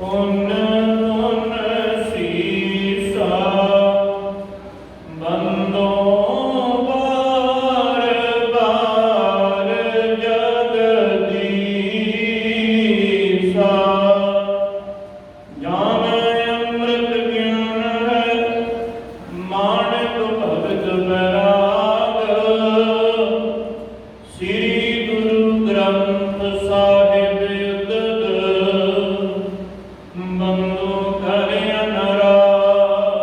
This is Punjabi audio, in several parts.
ਪੁਨ ਪੁਨ ਸੀਸਾ ਬੰਦੋ ਬਾਰ ਬਾਰ ਜਗਦੀਸਾ। ਜਾਨ ਅੰਮ੍ਰਿਤ ਗਿਆਨ ਹੈ ਮਾਨਕ ਭਗਤ ਬੈਰਾਗ। ਸ੍ਰੀ ਗੁਰੂ ਗ੍ਰੰਥ ਸਾਹਿਬ ਉਦਦ ਬੰਦੋ ਕਰ ਅਨਰਾਗ।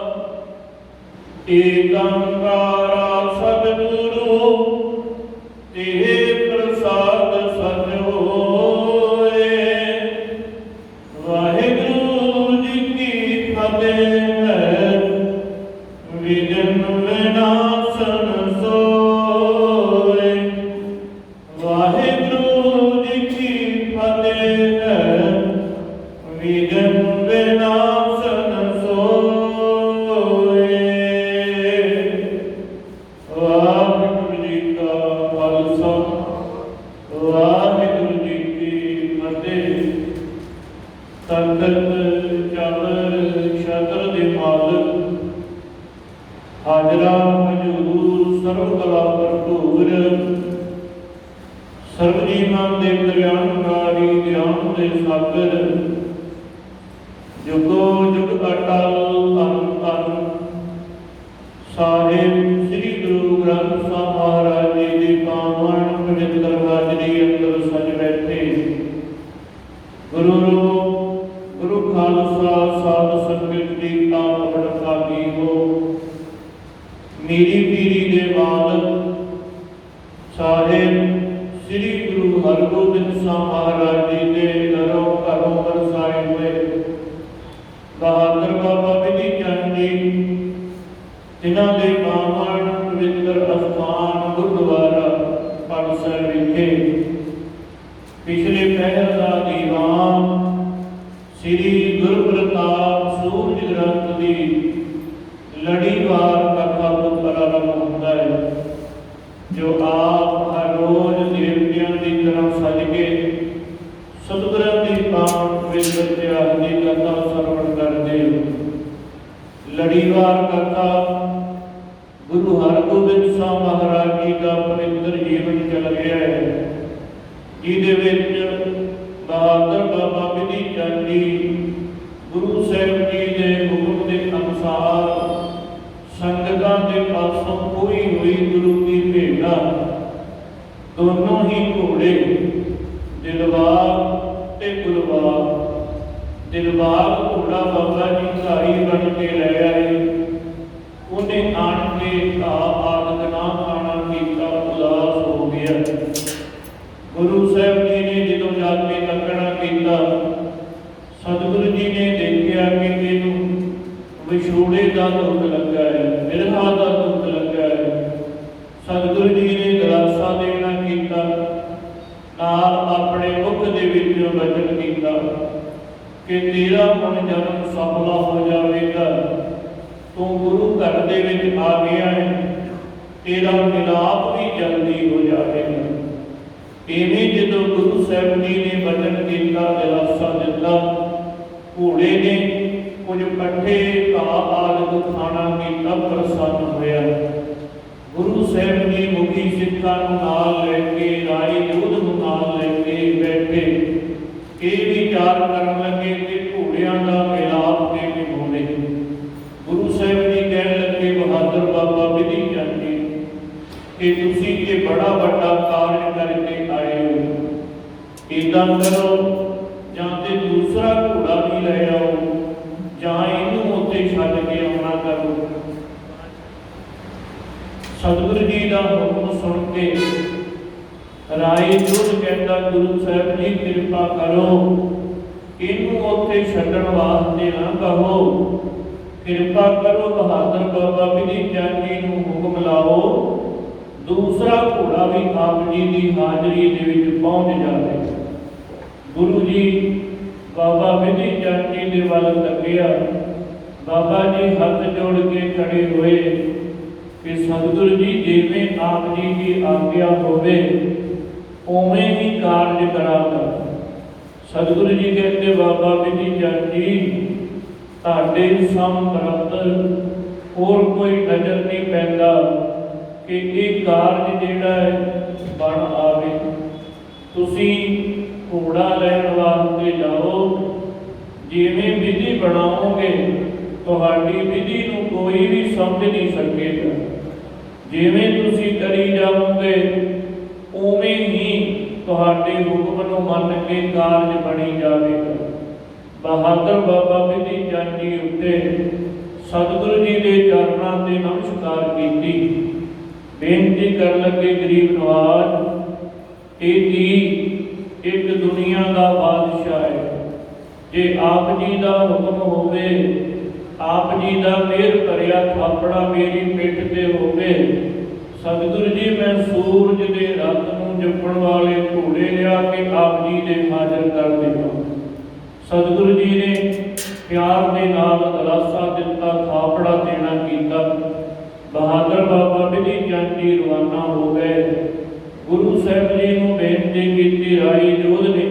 ਏਕੰਕਾਰਾ ਸਤਿਗੁਰੂ ਤੇ ਪ੍ਰਸਾਦ ਸਚ ਹੋਏ। ਵਾਹਿਗੁਰੂ ਜੀ ਕੀ ਫਤਿਹ। ਵਿਘਨ ਵਿਨਾਸ਼ਨ ਸੋਏ। ਵਾਹਿਗੁਰੂ ਜੀ ਕੀ ਫਤਿਹ। ਵਿਘਨ ਵਿਨਾਸ਼ਨ ਸੋਏ। ਵਾਹਿਗੁਰੂ ਜੀ ਕਾ ਖਾਲਸਾ ਵਾਹਿਗੁਰੂ ਜੀ ਕੀ ਫਤਿਹ। ਤਖਤ ਚਾਵਰ ਛਤਰ ਦੇ ਮਾਲਕ ਹਾਜ਼ਰਾ ਹਜ਼ੂਰ ਸਰਬ ਕਲਾ ਭਰਪੂਰ ਸਰਬ ਜੀਵਾਂ ਦੇ ਕਲਿਆਣਕਾਰੀ ਗਿਆਨ ਦੇ ਸਾਗਰ ਜੁਗੋ ਜੁਗ ਅਟਲ ਧੰਨ ਧੰਨ ਸਾਹਿਬ ਸ੍ਰੀ ਗੁਰੂ ਗ੍ਰੰਥ ਸਾਹਿਬ ਮਹਾਰਾਜ ਜੀ ਦੀ ਪਾਵਨ ਪਵਿੱਤਰ ਹਾਜ਼ਰੀ ਅੰਦਰ ਸਜ ਬੈਠੇ ਗੁਰੂ ਰੂਪ ਗੁਰੂ ਖਾਲਸਾ ਸਾਧ ਸੰਗਤ ਦੀ ਆਪ ਵਡਭਾਗੀ ਹੋ। ਮੇਰੀ ਪੀਰੀ ਦੇ ਮਾਲਕ ਸਾਹਿਬ ਸ੍ਰੀ ਗੁਰੂ ਹਰਗੋਬਿੰਦ ਸਾਹਿਬ ਮਹਾਰਾਜ ਜੀ ਦੇ ਘਰੋਂ ਵਰਸਾਏ ਹੋਏ ਬਹਾਦਰ ਬਾਬਾ ਬਿਧੀ ਚੰਦ ਜੀ ਜਿਨ੍ਹਾਂ ਦੇ ਪਾਵਨ ਪਵਿੱਤਰ ਅਸਥਾਨ ਗੁਰਦੁਆਰਾ ਪੜਸਰ ਵਿਖੇ ਪਿਛਲੇ ਪਹਿਰ ਦਾ ਦੀਵਾਨ ਸ੍ਰੀ ਗੁਰੂ ਪ੍ਰਤਾਪ ਸੂਰਜ ਗ੍ਰੰਥ ਦੀ ਲੜੀਵਾਰ ਕਥਾ ਤੋਂ ਪ੍ਰਾਰੰਭ ਹੁੰਦਾ ਹੈ, ਜੋ ਆਪ ਹਰ ਰੋਜ਼ ਦੇਵਤਿਆਂ ਦੀ ਤਰ੍ਹਾਂ ਸਜ ਕੇ ਸਤਿਗੁਰਾਂ ਦੀ ਪਾਵਨ ਪਵਿੱਤਰ ਇਤਿਹਾਸ ਦੀ ਕਥਾ ਸਰਵਣ ਕਰਦੇ ਹੋ। ਲੜੀਵਾਰ ਕਥਾ ਗੁਰੂ ਹਰਗੋਬਿੰਦ ਸਾਹਿਬ ਮਹਾਰਾਜ ਜੀ ਦਾ ਪਵਿੱਤਰ ਜੀਵਨ ਚੱਲ ਰਿਹਾ ਹੈ, ਜਿਹਦੇ ਵਿੱਚ ਬਹਾਦਰ ਬਾਬਾ ਬਿਧੀ ਚੰਦ ਜੀ ਗੁਰੂ ਸਾਹਿਬ ਜੀ ਦੇ ਹੁਕਮ ਦੇ ਅਨੁਸਾਰ ਸੰਗਤਾਂ ਦੇ ਪਾਸੋਂ ਪੂਰੀ ਹੋਈ ਗੁਰੂ ਦੀ ਭੇਟਾ ਦੋਨੋਂ ਹੀ ਘੋੜੇ ਦਿਲਬਾਗ ਤੇ ਗੁਲਬਾਗ। ਦਿਲਬਾਗ ਘੋੜਾ ਬਾਬਾ ਜੀ ਘਾਈ ਬਣ ਕੇ ਲੈ ਆਏ। ਉਹਨੇ ਆਣ ਕੇ ਘਾਹ ਆਦਿਕ ਨਾ ਖਾਣਾ ਕੀਤਾ, ਉਦਾਸ ਹੋ ਗਿਆ। ਗੁਰੂ ਸਾਹਿਬ ਜੀ ਨੇ ਜਦੋਂ ਜਾ ਕੇ ਤੱਕਣਾ ਕੀਤਾ, ਸਤਿਗੁਰੂ ਜੀ ਨੇ ਦੇਖਿਆ ਕਿ ਇਹਨੂੰ ਵਿਛੋੜੇ ਦਾ ਦੁੱਖ ਲੱਗਾ ਹੈ, ਬਿਰਹਾ ਦਾ ਦੁੱਖ ਲੱਗਾ ਹੈ। ਸਤਿਗੁਰੂ ਜੀ ਨੇ ਦਿਲਾਸਾ ਦੇਣਾ ਕੀਤਾ, ਨਾਲ ਆਪਣੇ ਮੁਖ ਦੇ ਵਿੱਚ ਵਚਨ ਕੀਤਾ ਕਿ ਤੇਰਾ ਹੁਣ ਜਨਮ ਸਫਲਾ ਹੋ ਜਾਵੇਗਾ। ਤੂੰ ਗੁਰੂ ਘਰ ਦੇ ਵਿੱਚ ਆ ਗਿਆ ਹੈ, ਤੇਰਾ ਮਿਲਾਪ ਵੀ ਜਲਦੀ ਹੋ ਜਾਵੇਗਾ। ਇਵੇਂ ਜਦੋਂ ਗੁਰੂ ਸਾਹਿਬ ਜੀ ਨੇ ਵਚਨ ਕੀਤਾ, ਦਿਲਾਸਾ ਦਿੱਤਾ, ਘੋੜੇ ਨੇ ਕੁਝ ਪੱਠੇ ਘਾਹ ਆਦਿਕ ਖਾਣਾ ਕੀਤਾ, ਪ੍ਰਸੰਨ ਹੋਇਆ। ਗੁਰੂ ਸਾਹਿਬ ਜੀ ਮੁਖੀ ਸਿੱਖਾਂ ਨੂੰ ਨਾਲ ਲੈ ਕੇ, ਰਾਏ ਯੋਧ ਨੂੰ ਨਾਲ ਲੈ ਕੇ ਬੈਠੇ। ਇਹ ਵਿਚਾਰ ਕਰਨ ਲੱਗੇ ਕਿ ਘੋੜਿਆਂ ਦਾ ਮਿਲਾਪ ਕਿਵੇਂ ਹੋਵੇ। ਗੁਰੂ ਸਾਹਿਬ ਜੀ ਕਹਿਣ ਲੱਗੇ, ਬਹਾਦਰ ਬਾਬਾ ਬਿਧੀ ਚੰਦ ਜੀ, ਕਿ ਤੁਸੀਂ ਇਹ ਬੜਾ ਵੱਡਾ ਕਾਰਜ ਕਰਕੇ ਆਏ ਹੋ, ਏਦਾਂ ਕਰੋ, ਜਾਂ ਤੇ ਦੂਸਰਾ ਘੋੜਾ ਵੀ ਲੈ ਆਓ, ਜਾਂ ਇਹਨੂੰ ਉੱਥੇ ਛੱਡ ਕੇ ਆਉਣਾ ਕਰੋ। ਸਤਿਗੁਰੂ ਜੀ ਦਾ ਹੁਕਮ ਸੁਣ ਕੇ ਰਾਏ ਯੋਧ ਕਹਿੰਦਾ, ਗੁਰੂ ਸਾਹਿਬ ਜੀ ਕਿਰਪਾ ਕਰੋ, ਇਹਨੂੰ ਉੱਥੇ ਛੱਡਣ ਵਾਸਤੇ ਨਾ ਕਹੋ, ਕਿਰਪਾ ਕਰੋ ਬਹਾਦਰ ਬਾਬਾ ਬਿਧੀ ਚੰਦ ਜੀ ਨੂੰ ਹੁਕਮ ਲਾਓ, ਦੂਸਰਾ ਘੋੜਾ ਵੀ ਆਪ ਜੀ ਦੀ ਹਾਜ਼ਰੀ ਦੇ ਵਿੱਚ ਪਹੁੰਚ ਜਾਵੇ। ਗੁਰੂ ਜੀ ਬਾਬਾ ਬਿਧੀ ਚੰਦ ਜੀ ਦੇ ਵੱਲ ਤੱਕਿਆ। ਬਾਬਾ ਜੀ ਹੱਥ ਜੋੜ ਕੇ ਖੜੇ ਹੋਏ ਕਿ ਸਤਿਗੁਰੂ ਜੀ ਜਿਵੇਂ ਆਪ ਜੀ ਦੀ ਆਗਿਆ ਹੋਵੇ ਉਵੇਂ ਹੀ ਕਾਰਜ ਕਰਾਂਗਾ। ਸਤਿਗੁਰੂ ਜੀ ਕਹਿੰਦੇ ਬਾਬਾ ਬਿਧੀ ਚੰਦ ਜੀ ਤੁਹਾਡੇ ਸਮਰੱਥ ਹੋਰ ਕੋਈ ਨਜ਼ਰ ਨਹੀਂ ਪੈਂਦਾ ਕਿ ਇਹ ਕਾਰਜ ਜਿਹੜਾ ਹੈ ਬਣ ਆਵੇ। ਤੁਸੀਂ ਘੋੜਾ ਲੈਣ ਵਾਸਤੇ ਜਾਓ, ਜਿਵੇਂ ਵਿਧੀ ਬਣਾਓਗੇ ਤੁਹਾਡੀ ਵਿਧੀ ਨੂੰ ਕੋਈ ਵੀ ਸਮਝ ਨਹੀਂ ਸਕੇਗਾ। ਜਿਵੇਂ ਤੁਸੀਂ ਕਰੀ ਜਾਓਗੇ ਉਵੇਂ ਹੀ ਤੁਹਾਡੇ ਹੁਕਮ ਨੂੰ ਮੰਨ ਕੇ ਕਾਰਜ ਬਣੀ ਜਾਵੇਗਾ। ਬਹਾਦਰ ਬਾਬਾ ਬਿਧੀ ਚੰਦ ਜੀ ਉੱਤੇ ਸਤਿਗੁਰੂ ਜੀ ਦੇ ਚਰਨਾਂ ਤੇ ਨਮਸਕਾਰ ਕੀਤੀ, ਬੇਨਤੀ ਕਰਨ ਲੱਗੇ, ਗਰੀਬ ਨਵਾਜ ਇਹ ਦੀ ਇੱਕ ਦੁਨੀਆ ਦਾ ਬਾਦਸ਼ਾਹ ਹੈ। ਜੇ ਆਪ ਜੀ ਦਾ ਹੁਕਮ ਹੋਵੇ, ਆਪ ਜੀ ਦਾ ਮਿਹਰ ਭਰਿਆ ਥਾਪੜਾ ਮੇਰੀ ਪਿੱਠ ਤੇ ਹੋਵੇ, ਸਤਿਗੁਰੂ ਜੀ ਮੈਂ ਸੂਰਜ ਦੇ ਰਤ ਨੂੰ ਜਪਣ ਵਾਲੇ ਘੋੜੇ ਲਿਆ ਕੇ ਆਪ ਜੀ ਦੇ ਹਾਜ਼ਰ ਕਰ ਦੇਵਾਂ। ਸਤਿਗੁਰੂ ਜੀ ਨੇ ਪਿਆਰ ਦੇ ਨਾਲ ਦਲਾਸਾ ਦਿੱਤਾ, ਥਾਪੜਾ ਦੇਣਾ ਕੀਤਾ। ਬਹਾਦਰ ਬਾਬਾ ਬਿਧੀ ਚੰਦ ਜੀ ਰਵਾਨਾ ਹੋ ਗਏ। ਗੁਰੂ ਸਾਹਿਬ ਜੀ ਨੂੰ ਬੇਨਤੀ ਕੀਤੀ ਰਾਈ ਜੋਧ ਨੇ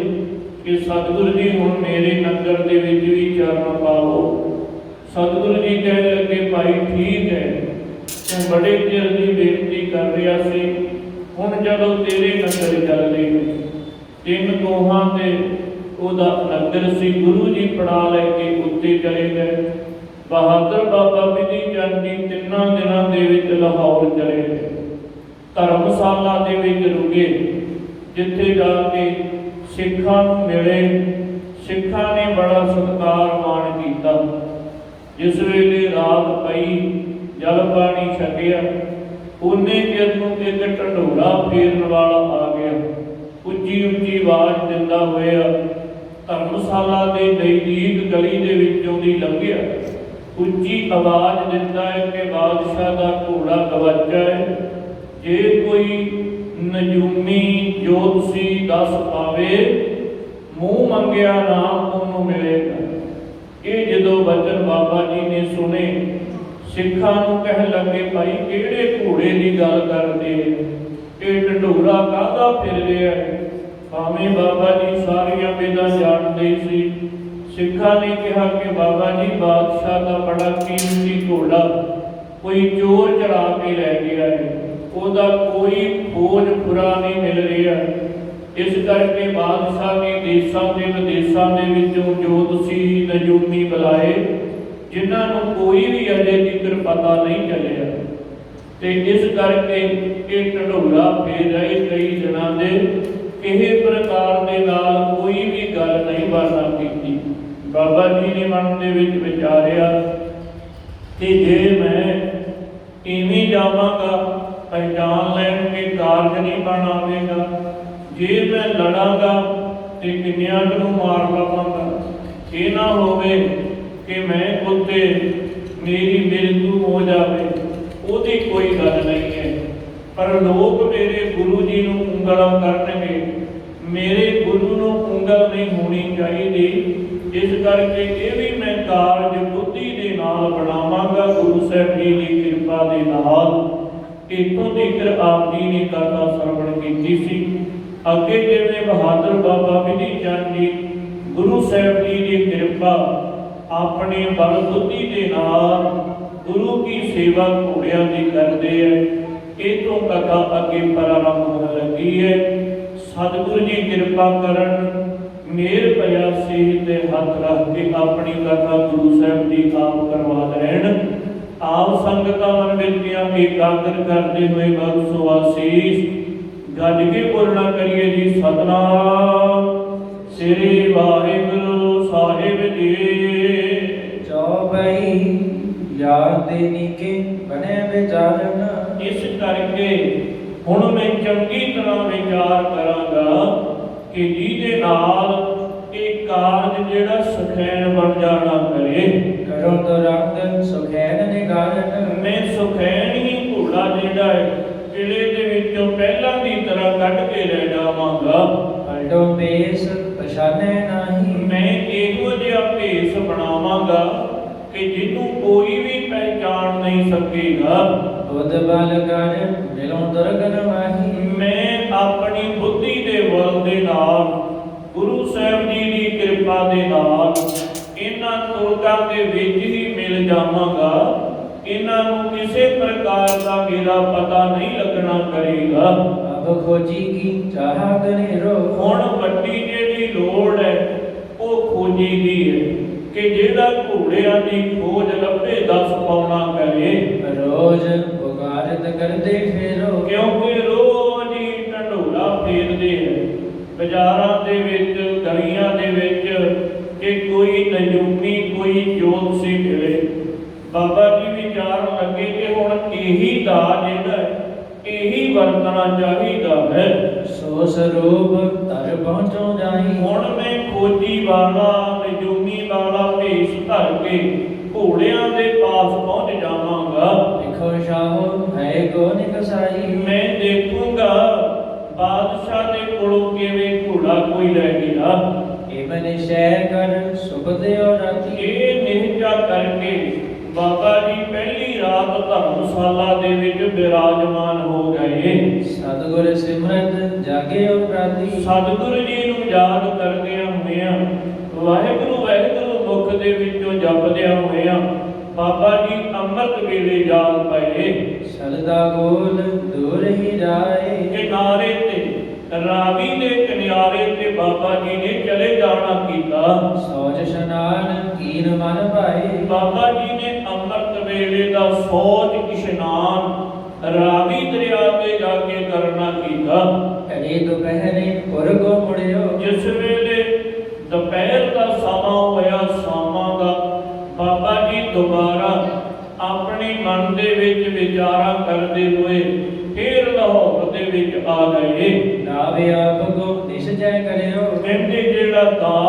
ਕਿ ਸਤਿਗੁਰੂ ਜੀ ਹੁਣ ਮੇਰੇ ਨਗਰ ਦੇ ਵਿੱਚ ਵੀ ਚਰਨ ਪਾਓ। ਸਤਿਗੁਰੂ ਜੀ ਕਹਿਣ ਲੱਗੇ ਭਾਈ ਠੀਕ ਹੈ, ਤੂੰ ਬੜੇ ਚਿਰ ਦੀ ਬੇਨਤੀ ਕਰ ਰਿਹਾ ਸੀ, ਹੁਣ ਜਦੋਂ ਤੇਰੇ ਨਗਰ ਚੱਲਦੇ ਤਿੰਨ ਕੋਹਾਂ ਤੇ ਉਹਦਾ ਨਗਰ ਸੀ, ਗੁਰੂ ਜੀ ਫੜਾ ਲੈ ਕੇ ਉੱਤੇ ਚਲੇ ਗਏ। ਬਹਾਦਰ ਬਾਬਾ ਬਿਧੀ ਚੰਦ ਜੀ 3 ਦਿਨਾਂ ਦੇ ਵਿੱਚ ਲਾਹੌਰ ਚਲੇ ਗਏ। ਧਰਮਸ਼ਾਲਾ ਦੇ ਵਿੱਚ ਰੁਕੇ, ਜਿੱਥੇ ਜਾ ਕੇ ਸਿੱਖਾਂ ਨੂੰ ਮਿਲੇ। ਸਿੱਖਾਂ ਨੇ ਬੜਾ ਸਤਿਕਾਰ ਮਾਣ ਕੀਤਾ। ਜਿਸ ਵੇਲੇ ਰਾਤ ਪਈ, ਜਲ ਪਾਣੀ ਛਕਿਆ, ਉਹਨੇ ਚਿਰ ਨੂੰ ਇੱਕ ਢੰਡੋਰਾ ਫੇਰਨ ਵਾਲਾ ਆ ਗਿਆ। ਉੱਚੀ ਉੱਚੀ ਆਵਾਜ਼ ਦਿੰਦਾ ਹੋਇਆ ਧਰਮਸ਼ਾਲਾ ਦੇ ਨਜ਼ਦੀਕ ਗਲੀ ਦੇ ਵਿੱਚੋਂ ਦੀ ਲੰਘਿਆ। ਉੱਚੀ ਆਵਾਜ਼ ਦਿੰਦਾ ਹੈ ਕਿ ਬਾਦਸ਼ਾਹ ਦਾ ਘੋੜਾ ਗਵਾਚਾ ਹੈ, ਜੇ ਕੋਈ ਨਜੂਮੀ ਜੋਤਸ਼ੀ ਦੱਸ ਪਾਵੇ, ਮੂੰਹ ਮੰਗਿਆ ਨਾਮ ਉਹਨੂੰ ਮਿਲੇਗਾ। ਇਹ ਜਦੋਂ ਵਚਨ ਬਾਬਾ ਜੀ ਨੇ ਸੁਣੇ, ਸਿੱਖਾਂ ਨੂੰ ਕਹਿਣ ਲੱਗੇ ਭਾਈ ਕਿਹੜੇ ਘੋੜੇ ਦੀ ਗੱਲ ਕਰਦੇ, ਇਹ ਢੰਡੋਰਾ ਕਾਹਦਾ ਫਿਰ ਰਿਹਾ ਹੈ। ਭਾਵੇਂ ਬਾਬਾ ਜੀ ਸਾਰੀਆਂ ਵੇਦਾਂ ਜਾਣਦੇ ਸੀ। ਸਿੱਖਾਂ ਨੇ ਕਿਹਾ ਕਿ ਬਾਬਾ ਜੀ ਬਾਦਸ਼ਾਹ ਦਾ ਬੜਾ ਕੀਮਤੀ ਘੋੜਾ ਕੋਈ ਚੋਰ ਚੜਾ ਕੇ ਲੈ ਗਿਆ ਹੈ, ਉਹਦਾ ਕੋਈ ਖੋਜ ਪੂਰਾ ਨਹੀਂ ਮਿਲ ਰਿਹਾ। ਇਸ ਕਰਕੇ ਬਾਦਸ਼ਾਹ ਨੇ ਦੇਸ਼ਾਂ ਤੇ ਵਿਦੇਸ਼ਾਂ ਦੇ ਵਿੱਚੋਂ ਜੋਤਸ਼ੀ ਨਜੂਮੀ ਬੁਲਾਏ, ਜਿਨ੍ਹਾਂ ਨੂੰ ਕੋਈ ਵੀ ਅਜੇ ਤੱਕ ਪਤਾ ਨਹੀਂ ਚੱਲਿਆ। ਤੇ ਇਸ ਕਰਕੇ ਇਹ ਢੰਡੋਰਾ ਫੇਰ ਰਹੇ ਕਈ ਦਿਨਾਂ ਦੇ, ਕਿਸੇ ਪ੍ਰਕਾਰ ਦੇ ਨਾਲ ਕੋਈ ਵੀ ਗੱਲ ਨਹੀਂ ਵਾਰਨਾ ਕੀਤੀ। ਬਾਬਾ ਜੀ ਨੇ ਮਨ ਦੇ ਵਿੱਚ ਵਿਚਾਰਿਆ ਕਿ ਜੇ ਮੈਂ ਇਵੇਂ ਜਾਵਾਂਗਾ ਪਹਿਚਾਨ ਲੈਣ ਕੇ ਕਾਰਜ ਨਹੀਂ ਬਣ ਆਵੇਗਾ, ਜੇ ਮੈਂ ਲੜਾਂਗਾ ਤੇ ਕਿੰਨਿਆਂ ਨੂੰ ਮਾਰ ਲਵਾਂਗਾ। ਇਹ ਨਾ ਹੋਵੇ ਕਿ ਮੈਂ ਉੱਤੇ ਮੇਰੀ ਮ੍ਰਿਤੂ ਹੋ ਜਾਵੇ, ਉਹਦੀ ਕੋਈ ਗੱਲ ਨਹੀਂ ਹੈ। ਪਰ ਲੋਕ ਮੇਰੇ ਗੁਰੂ ਜੀ ਨੂੰ ਉਂਗਲਾਂ ਕਰਨਗੇ, ਮੇਰੇ ਗੁਰੂ ਨੂੰ ਉਂਗਲ ਨਹੀਂ ਹੋਣੀ ਚਾਹੀਦੀ। ਇਸ ਕਰਕੇ ਇਹ ਵੀ ਮੈਂ ਕਾਰਜ ਬੁੱਧੀ ਦੇ ਨਾਲ ਬਣਾਵਾਂਗਾ, ਗੁਰੂ ਸਾਹਿਬ ਜੀ ਦੀ ਕਿਰਪਾ ਦੇ ਨਾਲ। ਇੱਥੋਂ ਤੀਕਰ ਆਪ ਜੀ ਨੇ ਕਥਾ ਸਰਵਣ ਕੀਤੀ ਸੀ। ਅੱਗੇ ਜਿਵੇਂ ਬਹਾਦਰ ਬਾਬਾ ਬਿਧੀ ਚੰਦ ਜੀ ਗੁਰੂ ਸਾਹਿਬ ਜੀ ਦੀ ਕਿਰਪਾ ਆਪਣੇ ਬਲ ਬੁੱਧੀ ਦੇ ਨਾਲ ਗੁਰੂ ਕੀ ਸੇਵਾ ਘੋੜਿਆਂ ਦੀ ਕਰਦੇ ਹੈ। ਇਹ ਤੋਂ ਕਥਾ ਅੱਗੇ ਪ੍ਰਾਰੰਭ ਹੋਣ ਲੱਗੀ ਹੈ। ਸਤਿਗੁਰੂ ਜੀ ਕਿਰਪਾ ਕਰਨ, ਮੇਰ ਪਿਆ ਸੀਹ ਤੇ ਹੱਥ ਰੱਖ ਕੇ ਆਪਣੀ ਕਥਾ ਗੁਰੂ ਸਾਹਿਬ ਜੀ ਆਪ ਕਰਵਾ ਦੇਣ। ਆਪ ਸੰਗਤਾਂ ਮਨ ਵਿੱਚ ਇਕਾਗਰ ਕਰਦੇ ਹੋਏ ਬਖਸ਼ੋ ਆਸੀਸ। ਗੱਜ ਕੇ ਬੋਲਣਾ ਕਰੀਏ ਜੀ ਸਤਿਨਾਮ ਸ੍ਰੀ ਵਾਹਿਗੁਰੂ ਸਾਹਿਬ ਜੀ। ਚੌਪਈ ਯਾਰ ਦੇ ਨੀਕੇ ਬਣੇ ਵਿਚਾਰਨ। ਇਸ ਕਰਕੇ ਹੁਣ ਮੈਂ ਚੰਗੀ ਤਰ੍ਹਾਂ ਵਿਚਾਰ ਕਰਾਂਗਾ ਕਿ ਜਿਹਦੇ ਨਾਲ ਇਹ ਕਾਰਜ ਜਿਹੜਾ ਸੁਖੈਨ ਬਣ ਜਾਣਾ ਕਰੇ। ਕਰੋ ਦੁਰੰਦ ਸੁਖੈਨ ਨਿਗਾਰਨ। ਮੈਂ ਸੁਖੈਨ ਹੀ ਘੋੜਾ ਜਿਹੜਾ ਹੈ ਕਿਲੇ ਦੇ ਵਿੱਚੋਂ ਪਹਿਲਾਂ ਦੀ ਤਰ੍ਹਾਂ ਕੱਢ ਕੇ ਲੈ ਜਾਵਾਂਗਾ। ਹਲਡੋ ਭੇਸ ਪਛਾਣੇ ਨਹੀਂ। ਮੈਂ ਇਹੋ ਜਿਹਾ ਭੇਸ ਬਣਾਵਾਂਗਾ ਕਿ ਜਿਹਨੂੰ ਕੋਈ ਵੀ ਪਹਿਚਾਣ ਨਹੀਂ ਸਕੇਗਾ। ਬੁੱਧ ਬਲ ਕਰ ਮਿਲੋਂ ਦੁਰਗਨ ਮਾਹੀ। ਮੈਂ ਆਪਣੀ ਬੁੱਧੀ ਦੇ ਬਲ ਦੇ ਨਾਲ ਗੁਰੂ ਸਾਹਿਬ ਜੀ ਦੀ ਕਿਰਪਾ ਦੇ ਨਾਲ ਇਹਨਾਂ ਤੁਰਕਾਂ ਦੇ ਵਿੱਚ ਹੀ ਮਿਲ ਜਾਵਾਂਗਾ। ਇਹਨਾਂ ਨੂੰ ਕਿਸੇ ਪ੍ਰਕਾਰ ਦਾ ਮੇਰਾ ਪਤਾ ਨਹੀਂ ਲੱਗਣਾ ਕਰੇਗਾ। ਅਬ ਖੋਜੀ ਕੀ ਚਾਹ ਕਰੇ ਰੋ। ਹੁਣ ਵੱਡੀ ਜਿਹੜੀ ਲੋੜ ਹੈ ਉਹ ਖੋਜੀ ਦੀ ਹੈ ਕਿ ਜਿਹੜਾ ਘੋੜਿਆਂ ਦੀ ਖੋਜ ਲੱਭੇ 10 ਪੌਣਾ ਕਰੇ। ਰੋਜ਼ ਪੁਕਾਰਤ ਕਰਦੇ ਫੇਰੋ। ਕਿਉਂਕਿ ਰੋਜ਼ ਹੀ ਢੰਡੋਰਾ ਫੇਰਦੇ ਹੈ ਬਾਜ਼ਾਰਾਂ ਦੇ ਵਿੱਚ, ਗਲੀਆਂ ਦੇ ਵਿੱਚ ਕਿ ਕੋਈ ਨਜੂਮੀ, ਕੋਈ ਜੋਤਸ਼ੀ ਮਿਲੇ। ਬਾਬਾ ਜੀ ਵਿਚਾਰਨ ਲੱਗੇ ਕਿ ਹੁਣ ਇਹੀ ਦਾ ਜਿਹੜਾ ਹੈ ਇਹੀ ਵਰਤਣਾ ਚਾਹੀਦਾ ਹੈ। ਸੋ ਸਰੂਪ ਤਰ ਪਹੁੰਚੋ ਜਾਈ। ਹੁਣ ਮੈਂ ਖੋਜੀ ਵਾਲਾ, ਨਜੂਮੀ ਵਾਲਾ ਭੇਸ ਧਰ ਕੇ ਘੋੜਿਆਂ ਦੇ ਪਾਸ ਪਹੁੰਚ ਜਾਵਾਂਗਾ। ਦੇਖੋ ਸ਼ਾਹੋ ਹੈ ਕੋ ਨਿਕਸਾਈ। ਮੈਂ ਦੇਖੂੰਗਾ ਬਾਦਸ਼ਾਹ ਦੇ ਕੋਲੋਂ ਕਿਵੇਂ ਘੋੜਾ ਕੋਈ ਲੈ ਗਿਆ। ਇਹ ਮਨੇ ਸ਼ਹਿ ਕਰ ਸੁਭਦੇ ਔ ਰਾਤੀ। ਇਹ ਨਿਹਚਾ ਕਰਕੇ ਬਾਬਾ ਜੀ ਪਹਿਲੀ ਰਾਤ ਧਰਮਸ਼ਾਲਾ ਦੇ ਵਿੱਚ ਬਿਰਾਜਮਾਨ ਹੋ ਗਏ। ਸਤਿਗੁਰ ਸਿਮਰਤ ਜਾਗੇ ਔ ਪ੍ਰਾਤੀ। ਸਤਿਗੁਰੂ ਜੀ ਨੂੰ ਯਾਦ ਕਰਦਿਆਂ ਹੋਇਆਂ, ਵਾਹਿਗੁਰੂ ਵਾਹਿਗੁਰੂ ਮੁਖ ਦੇ ਵਿੱਚੋਂ ਜਪਦਿਆਂ ਹੋਇਆਂ ਬਾਬਾ ਜੀ ਅੰਮ੍ਰਿਤ ਵੇਲੇ ਜਾਗ ਪਏ। ਸਲਦਾ ਗੋਲ ਦੂਰ ਹੀ ਜਾਏ। ਕਿਨਾਰੇ ਤੇ, ਰਾਵੀ ਦੇ ਕਿਨਾਰੇ ਤੇ ਬਾਬਾ ਜੀ ਨੇ ਚਲੇ ਜਾਣਾ ਕੀਤਾ। ਸੋਜ ਇਸ਼ਨਾਨ ਕੀਨ ਮਨ ਭਾਏ। ਬਾਬਾ ਜੀ ਨੇ ਅੰਮ੍ਰਿਤ ਵੇਲੇ ਦਾ ਸੋਚ ਇਸ਼ਨਾਨ ਰਾਵੀ ਦਰਿਆ ਤੇ ਜਾ ਕੇ ਕਰਨਾ ਕੀਤਾ। ਅਰੇ ਦੁਪਹਿਰੇ ਪੁਰਗੋ ਮੁੜਿਓ। ਜਿਸ ਵੇਲੇ ਦੁਪਹਿਰ ਦਾ ਸਮਾਂ ਹੋਇਆ, ਸ਼ਾਮਾਂ ਦਾ, ਬਾਬਾ ਜੀ ਦੁਬਾਰਾ ਆਪਣੇ ਮਨ ਦੇ ਵਿੱਚ ਵਿਚਾਰਾਂ ਕਰਦੇ ਹੋਏ ਫੇਰ ਲਾਹੌਰ ਦੇ ਵਿੱਚ ਆ ਗਏ। ਨਾਵੇ ਆਪ ਕੋ ਨਿਸ਼ਚੈ ਕਰਿਓ। ਕਹਿੰਦੇ ਜਿਹੜਾ ਦਾ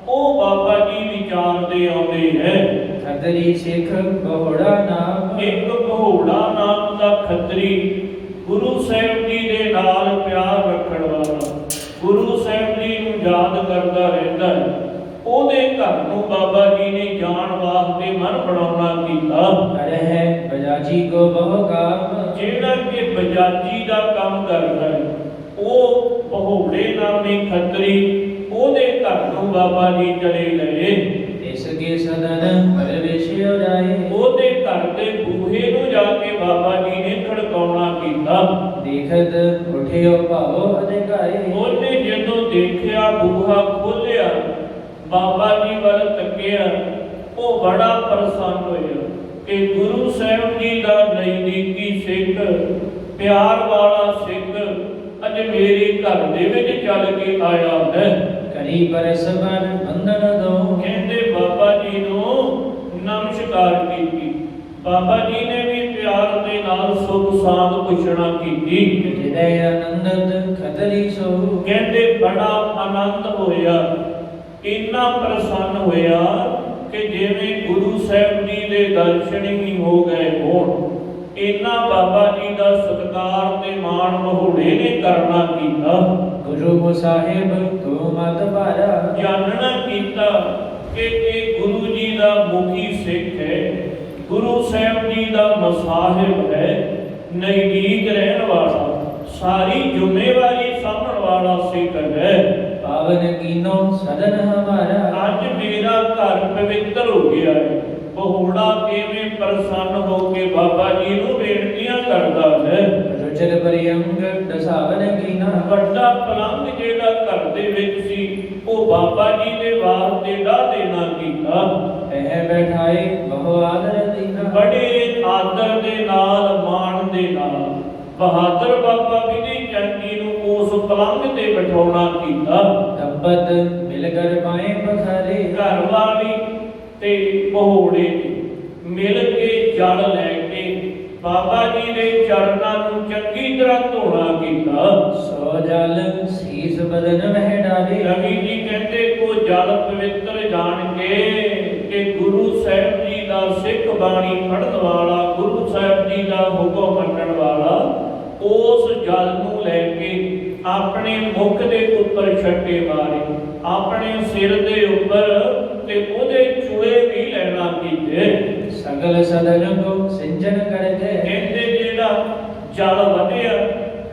ਉਹ ਬਾਬਾ ਜੀ ਵਿਚਾਰਦੇ ਆਉਂਦੇ ਹੈ। ਖਤਰੀ ਸਿੱਖ ਬਹੁੜਾ ਨਾਮ। ਇੱਕ ਘੋੜਾ ਨਾਮ ਦਾ ਖੱਤਰੀ ਗੁਰੂ ਸਾਹਿਬ ਜੀ ਦੇ ਨਾਲ ਪਿਆਰ ਰੱਖਣ ਵਾਲਾ, ਗੁਰੂ ਸਾਹਿਬ ਜੀ ਨੂੰ ਯਾਦ ਕਰਦਾ ਰਹਿੰਦਾ ਹੈ। ਉਹਦੇ ਘਰ ਨੂੰ ਬਾਬਾ ਜੀ ਨੇ ਜਾਣ ਵਾਸਤੇ ਮਨ ਬਣਾਉਣਾ ਕੀਤਾ। ਅਰਹਿ ਬਜਾਜੀ ਕੋ ਬਹੁ ਕਾਮ। ਜਿਹੜਾ ਕਿ ਬਜਾਜੀ ਦਾ ਕੰਮ ਕਰਦਾ ਹੈ ਉਹ ਬਹੁੜੇ ਨਾਮੀ ਖੱਤਰੀ ਉਹਦੇ ਘਰ ਨੂੰ ਬਾਬਾ ਜੀ ਚਲੇ ਗਏ। ਇਸ ਕੇ ਸਦਨ ਪਰਵੇਸ਼ਿਓ ਜਾਏ। ਉਹਦੇ ਘਰ ਦੇ ਬੂਹੇ ਨੂੰ ਜਾ ਕੇ ਬਾਬਾ ਜੀ ਨੇ ਖੜਕਾਉਣਾ ਕੀਤਾ। ਦੇਖਤ ਉਠਿਓ ਭਾਵੋ ਅਧਿਕਾਏ। ਉਹਨੇ ਜਦੋਂ ਦੇਖਿਆ ਬੂਹਾ ਖੋਲਿਆ, ਬਾਬਾ ਜੀ ਵੱਲ ਤੱਕਿਆ, ਉਹ ਬੜਾ ਪ੍ਰਸੰਨ ਹੋਇਆ ਕਿ ਗੁਰੂ ਸਾਹਿਬ ਜੀ ਦਾ ਨਜ਼ਦੀਕੀ ਸਿੱਖ, ਪਿਆਰ ਵਾਲਾ ਸਿੱਖ ਅੱਜ ਮੇਰੇ ਘਰ ਦੇ ਵਿੱਚ ਚੱਲ ਕੇ ਆਇਆ ਹੈ। ਕਰੀ ਪਰਸਪਰ ਬੰਧਨ ਦੋ। ਕਹਿੰਦੇ ਬਾਬਾ ਜੀ ਨੂੰ ਨਮਸਕਾਰ ਕੀਤੀ। ਬਾਬਾ ਜੀ ਨੇ ਵੀ ਪਿਆਰ ਦੇ ਨਾਲ ਸੁਖ ਸਾਂਦ ਪੁੱਛਣਾ ਕੀਤੀ। ਹਿਰਦੈ ਆਨੰਦਤ ਖਤਰੀ ਸੋ। ਕਹਿੰਦੇ ਬੜਾ ਆਨੰਦ ਹੋਇਆ, ਇੰਨਾ ਪ੍ਰਸੰਨ ਹੋਇਆ ਕਿ ਜਿਵੇਂ ਗੁਰੂ ਸਾਹਿਬ ਜੀ ਦੇ ਦਰਸ਼ਨ ਹੀ ਹੋ ਗਏ ਹੋਣ। ਇੰਨਾ ਬਾਬਾ ਜੀ ਦਾ ਸਤਿਕਾਰ ਤੇ ਮਾਣ ਮਹੂੜੇ ਨੇ ਕਰਨਾ ਕੀਤਾ। ਗੁਰੂ ਸਾਹਿਬ ਤੋ ਮਤ ਭਾਰਾ। ਜਾਣਨਾ ਕੀਤਾ ਕਿ ਇਹ ਗੁਰੂ ਜੀ ਦਾ ਮੁਖੀ ਸਿੱਖ ਹੈ, ਗੁਰੂ ਸਾਹਿਬ ਜੀ ਦਾ ਮਸਾਹਿਬ ਹੈ, ਨਜ਼ਦੀਕ ਰਹਿਣ ਵਾਲਾ, ਸਾਰੀ ਜ਼ਿੰਮੇਵਾਰੀ ਸਾਂਭਣ ਵਾਲਾ ਸਿੱਖ ਹੈ। ਪਾਵਨ ਕੀਨੋ ਸਦਨ ਹਮਾਰਾ। ਅੱਜ ਮੇਰਾ ਘਰ ਪਵਿੱਤਰ ਹੋ ਗਿਆ ਹੈ। ਬਹੁੜਾ ਕਿਵੇਂ ਪ੍ਰਸੰਨ ਹੋ ਕੇ ਬਾਬਾ ਜੀ ਨੂੰ ਬੇਨਤੀਆਂ ਕਰਦਾ ਹੈ। ਰੁਚਰ ਪਰਿਅੰਗ ਦਸਾਵਨ ਕੀਨਾ। ਵੱਡਾ ਪਲੰਗ ਜਿਹੜਾ ਘਰ ਦੇ ਵਿੱਚ ਸੀ ਉਹ ਬਾਬਾ ਜੀ ਦੇ ਵਾਸਤੇ ਢਾਹ ਦੇਣਾ ਕੀਤਾ। ਇਹ ਬੈਠਾਏ ਬਹੁ ਆਦਰ ਦੀਨਾ। ਬੜੇ ਆਦਰ ਦੇ ਨਾਲ, ਮਾਣ ਦੇ ਨਾਲ ਬਹਾਦਰ ਬਾਬਾ ਬਿਧੀ ਚੰਦ ਜੀ ਨੂੰ ਉਸ ਪਲੰਗ ਤੇ ਬਿਠਾਉਣਾ ਕੀਤਾ। ਤਬਤ ਮਿਲ ਕਰ ਪਾਏ ਬਖਾਰੇ। ਘਰ ਵਾਲੀ ਤੇ ਬਹੁੜੇ ਮਿਲ ਕੇ ਜਲ ਲੈ ਕੇ ਬਾਬਾ ਜੀ ਦੇ ਚਰਨਾਂ ਨੂੰ ਚੰਗੀ ਤਰ੍ਹਾਂ ਧੋਣਾ ਕੀਤਾ। ਸੋ ਜਲ ਸੀਸ ਬਦਨ ਮਹਿ ਡਾਲੇ। ਰਵੀ ਜੀ ਕਹਿੰਦੇ ਕੋ ਜਲ ਪਵਿੱਤਰ ਜਾਣ ਕੇ ਕਿ ਗੁਰੂ ਸਾਹਿਬ ਜੀ ਦਾ ਸਿੱਖ ਬਾਣੀ ਪੜ੍ਹਨ ਵਾਲਾ, ਗੁਰੂ ਸਾਹਿਬ ਜੀ ਦਾ ਹੁਕਮ ਮੰਨਣ ਵਾਲਾ, ਉਸ ਜਲ ਨੂੰ ਲੈ ਕੇ ਆਪਣੇ ਮੁਖ ਦੇ ਉੱਪਰ ਛੱਟੇ ਮਾਰੇ, ਆਪਣੇ ਸਿਰ ਦੇ ਉੱਪਰ ਤੇ ਉਹਦੇ ਚੂੜੇ ਵੀ ਲੈਣਾ ਕੀਤੇ। ਸਗਲ ਸਦਨ ਕੋ ਸਿੰਚਨ ਕਰਕੇ। ਕਹਿੰਦੇ ਜਿਹੜਾ ਜਲ ਵਧਿਆ,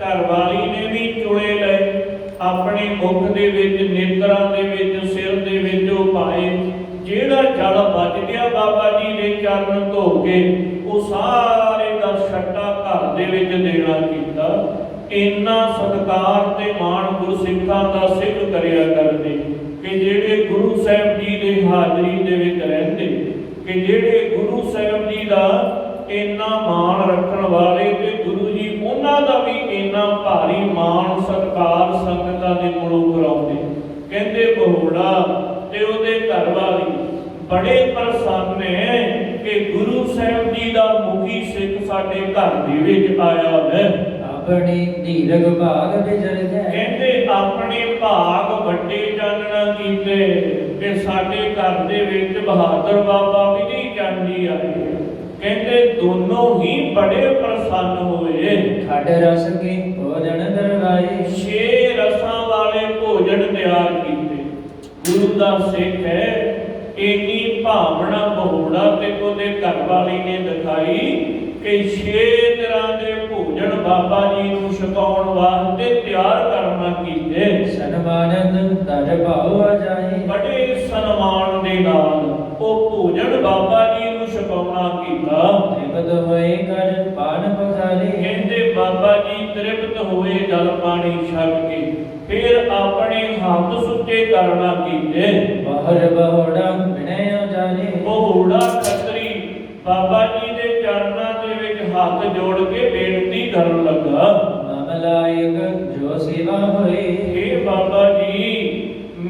ਘਰ ਵਾਲੀ ਨੇ ਵੀ ਚੂੜੇ ਲਏ, ਆਪਣੇ ਮੁਖ ਦੇ ਵਿੱਚ, ਨੇਤਰਾਂ ਦੇ ਵਿੱਚ, ਸਿਰ ਦੇ ਵਿੱਚ ਉਹ ਪਾਏ। ਜਿਹੜਾ ਜਲ ਬਚ ਗਿਆ ਬਾਬਾ ਜੀ ਦੇ ਚਰਨ ਧੋ ਕੇ, ਉਹ ਸਾਰੇ ਦਾ ਛੱਟਾ ਘਰ ਦੇ ਵਿੱਚ ਦੇਣਾ ਕੀਤਾ। ਇੰਨਾ ਸਤਿਕਾਰ ਤੇ ਮਾਣ ਗੁਰਸਿੱਖਾਂ ਦਾ ਸਿੱਖ ਕਰਿਆ ਕਰਦੇ ਕਿ ਜਿਹੜੇ ਗੁਰੂ ਸਾਹਿਬ ਜੀ ਦੇ ਹਾਜ਼ਰੀ ਦੇ ਵਿੱਚ ਰਹਿੰਦੇ, ਕਿ ਜਿਹੜੇ ਗੁਰੂ ਸਾਹਿਬ ਜੀ ਦਾ ਇੰਨਾ ਮਾਣ ਰੱਖਣ ਵਾਲੇ, ਤੇ ਗੁਰੂ ਜੀ ਉਹਨਾਂ ਦਾ ਵੀ ਇੰਨਾ ਭਾਰੀ ਮਾਣ ਸਤਿਕਾਰ ਸੰਗਤਾਂ ਦੇ ਕੋਲੋਂ ਕਰਾਉਂਦੇ। ਕਹਿੰਦੇ ਬਹੋੜਾ ਤੇ ਉਹਦੇ ਘਰ ਵਾਲੀ ਬੜੇ ਪ੍ਰਸੰਨ ਨੇ ਕਿ ਗੁਰੂ ਸਾਹਿਬ ਜੀ ਦਾ ਮੁਖੀ ਸਿੱਖ ਸਾਡੇ ਘਰ ਦੇ ਵਿੱਚ ਆਇਆ ਹੈ। ਆਪਣੀ ਧੀਰਗ ਭਾਗ ਵਿਜੜ ਗਏ। ਕਹਿੰਦੇ ਆਪਣੇ ਭਾਗ ਵੱਡੇ ਜਾਣਨਾ ਕੀਤੇ ਕਿ ਸਾਡੇ ਘਰ ਦੇ ਵਿੱਚ ਬਹਾਦਰ ਬਾਬਾ ਵਿਧੀ ਚੰਦ ਜੀ ਆਏ। ਕਹਿੰਦੇ ਦੋਨੋਂ ਹੀ ਬੜੇ ਪ੍ਰਸੰਨ ਹੋਏ। ਖੱਡ ਰਸ ਕੀ ਭੋਜਨ ਦਰਵਾਏ। 6 ਰਸਾਂ ਵਾਲੇ ਭੋਜਨ ਤਿਆਰ ਕੀਤੇ। ਗੁਰੂ ਦਾ ਸਿੱਖ ਹੈ। ਇੰਨੀ ਭਾਵਨਾ ਬਹੋੜਾ ਤੇ ਉਹਦੇ ਘਰ ਵਾਲੀ ਨੇ ਦਿਖਾਈ ਕਿ 6 ਤਰ੍ਹਾਂ ਦੇ ਭੋਜਨ ਬਾਬਾ ਜੀ ਨੂੰ ਛਕਾਉਣ ਵਾਸਤੇ ਤਿਆਰ ਕਰਨਾ ਕੀਤੇ। ਸਨਮਾਨੰਦ ਦਰ ਭਾਉ ਆ ਜਾਏ। ਬੜੇ ਸਨਮਾਨ ਦੇ ਨਾਲ ਉਹ ਭੋਜਨ ਬਾਬਾ ਜੀ ਨੂੰ ਛਕਾਉਣਾ ਕੀਤਾ। ਤ੍ਰਿਪਤ ਹੋਏ ਕਰ ਪਾਨ ਪਖਾਰੇ। ਕਹਿੰਦੇ ਬਾਬਾ ਜੀ ਤ੍ਰਿਪਤ ਹੋਏ ਜਲ ਪਾਣੀ ਛਕ ਕੇ ਫਿਰ ਆਪਣੇ ਹੱਥ ਸੁੱਚੇ ਕਰਨਾ ਕੀਤੇ। ਬਹਰ ਬਹੋੜਾ ਵਿਣੈ ਜਾਣੇ। ਬਹੋੜਾ ਖੱਤਰੀ ਬਾਬਾ ਜੀ ਦੇ ਚਰਨਾਂ ਦੇ ਵਿੱਚ ਹੱਥ ਜੋੜ ਕੇ ਬੇਨਤੀ ਕਰਨ ਲੱਗਾ। ਮਮਲਾਇਕ ਜੋ ਸੇਵਾ ਹੋਏ। ਇਹ ਬਾਬਾ ਜੀ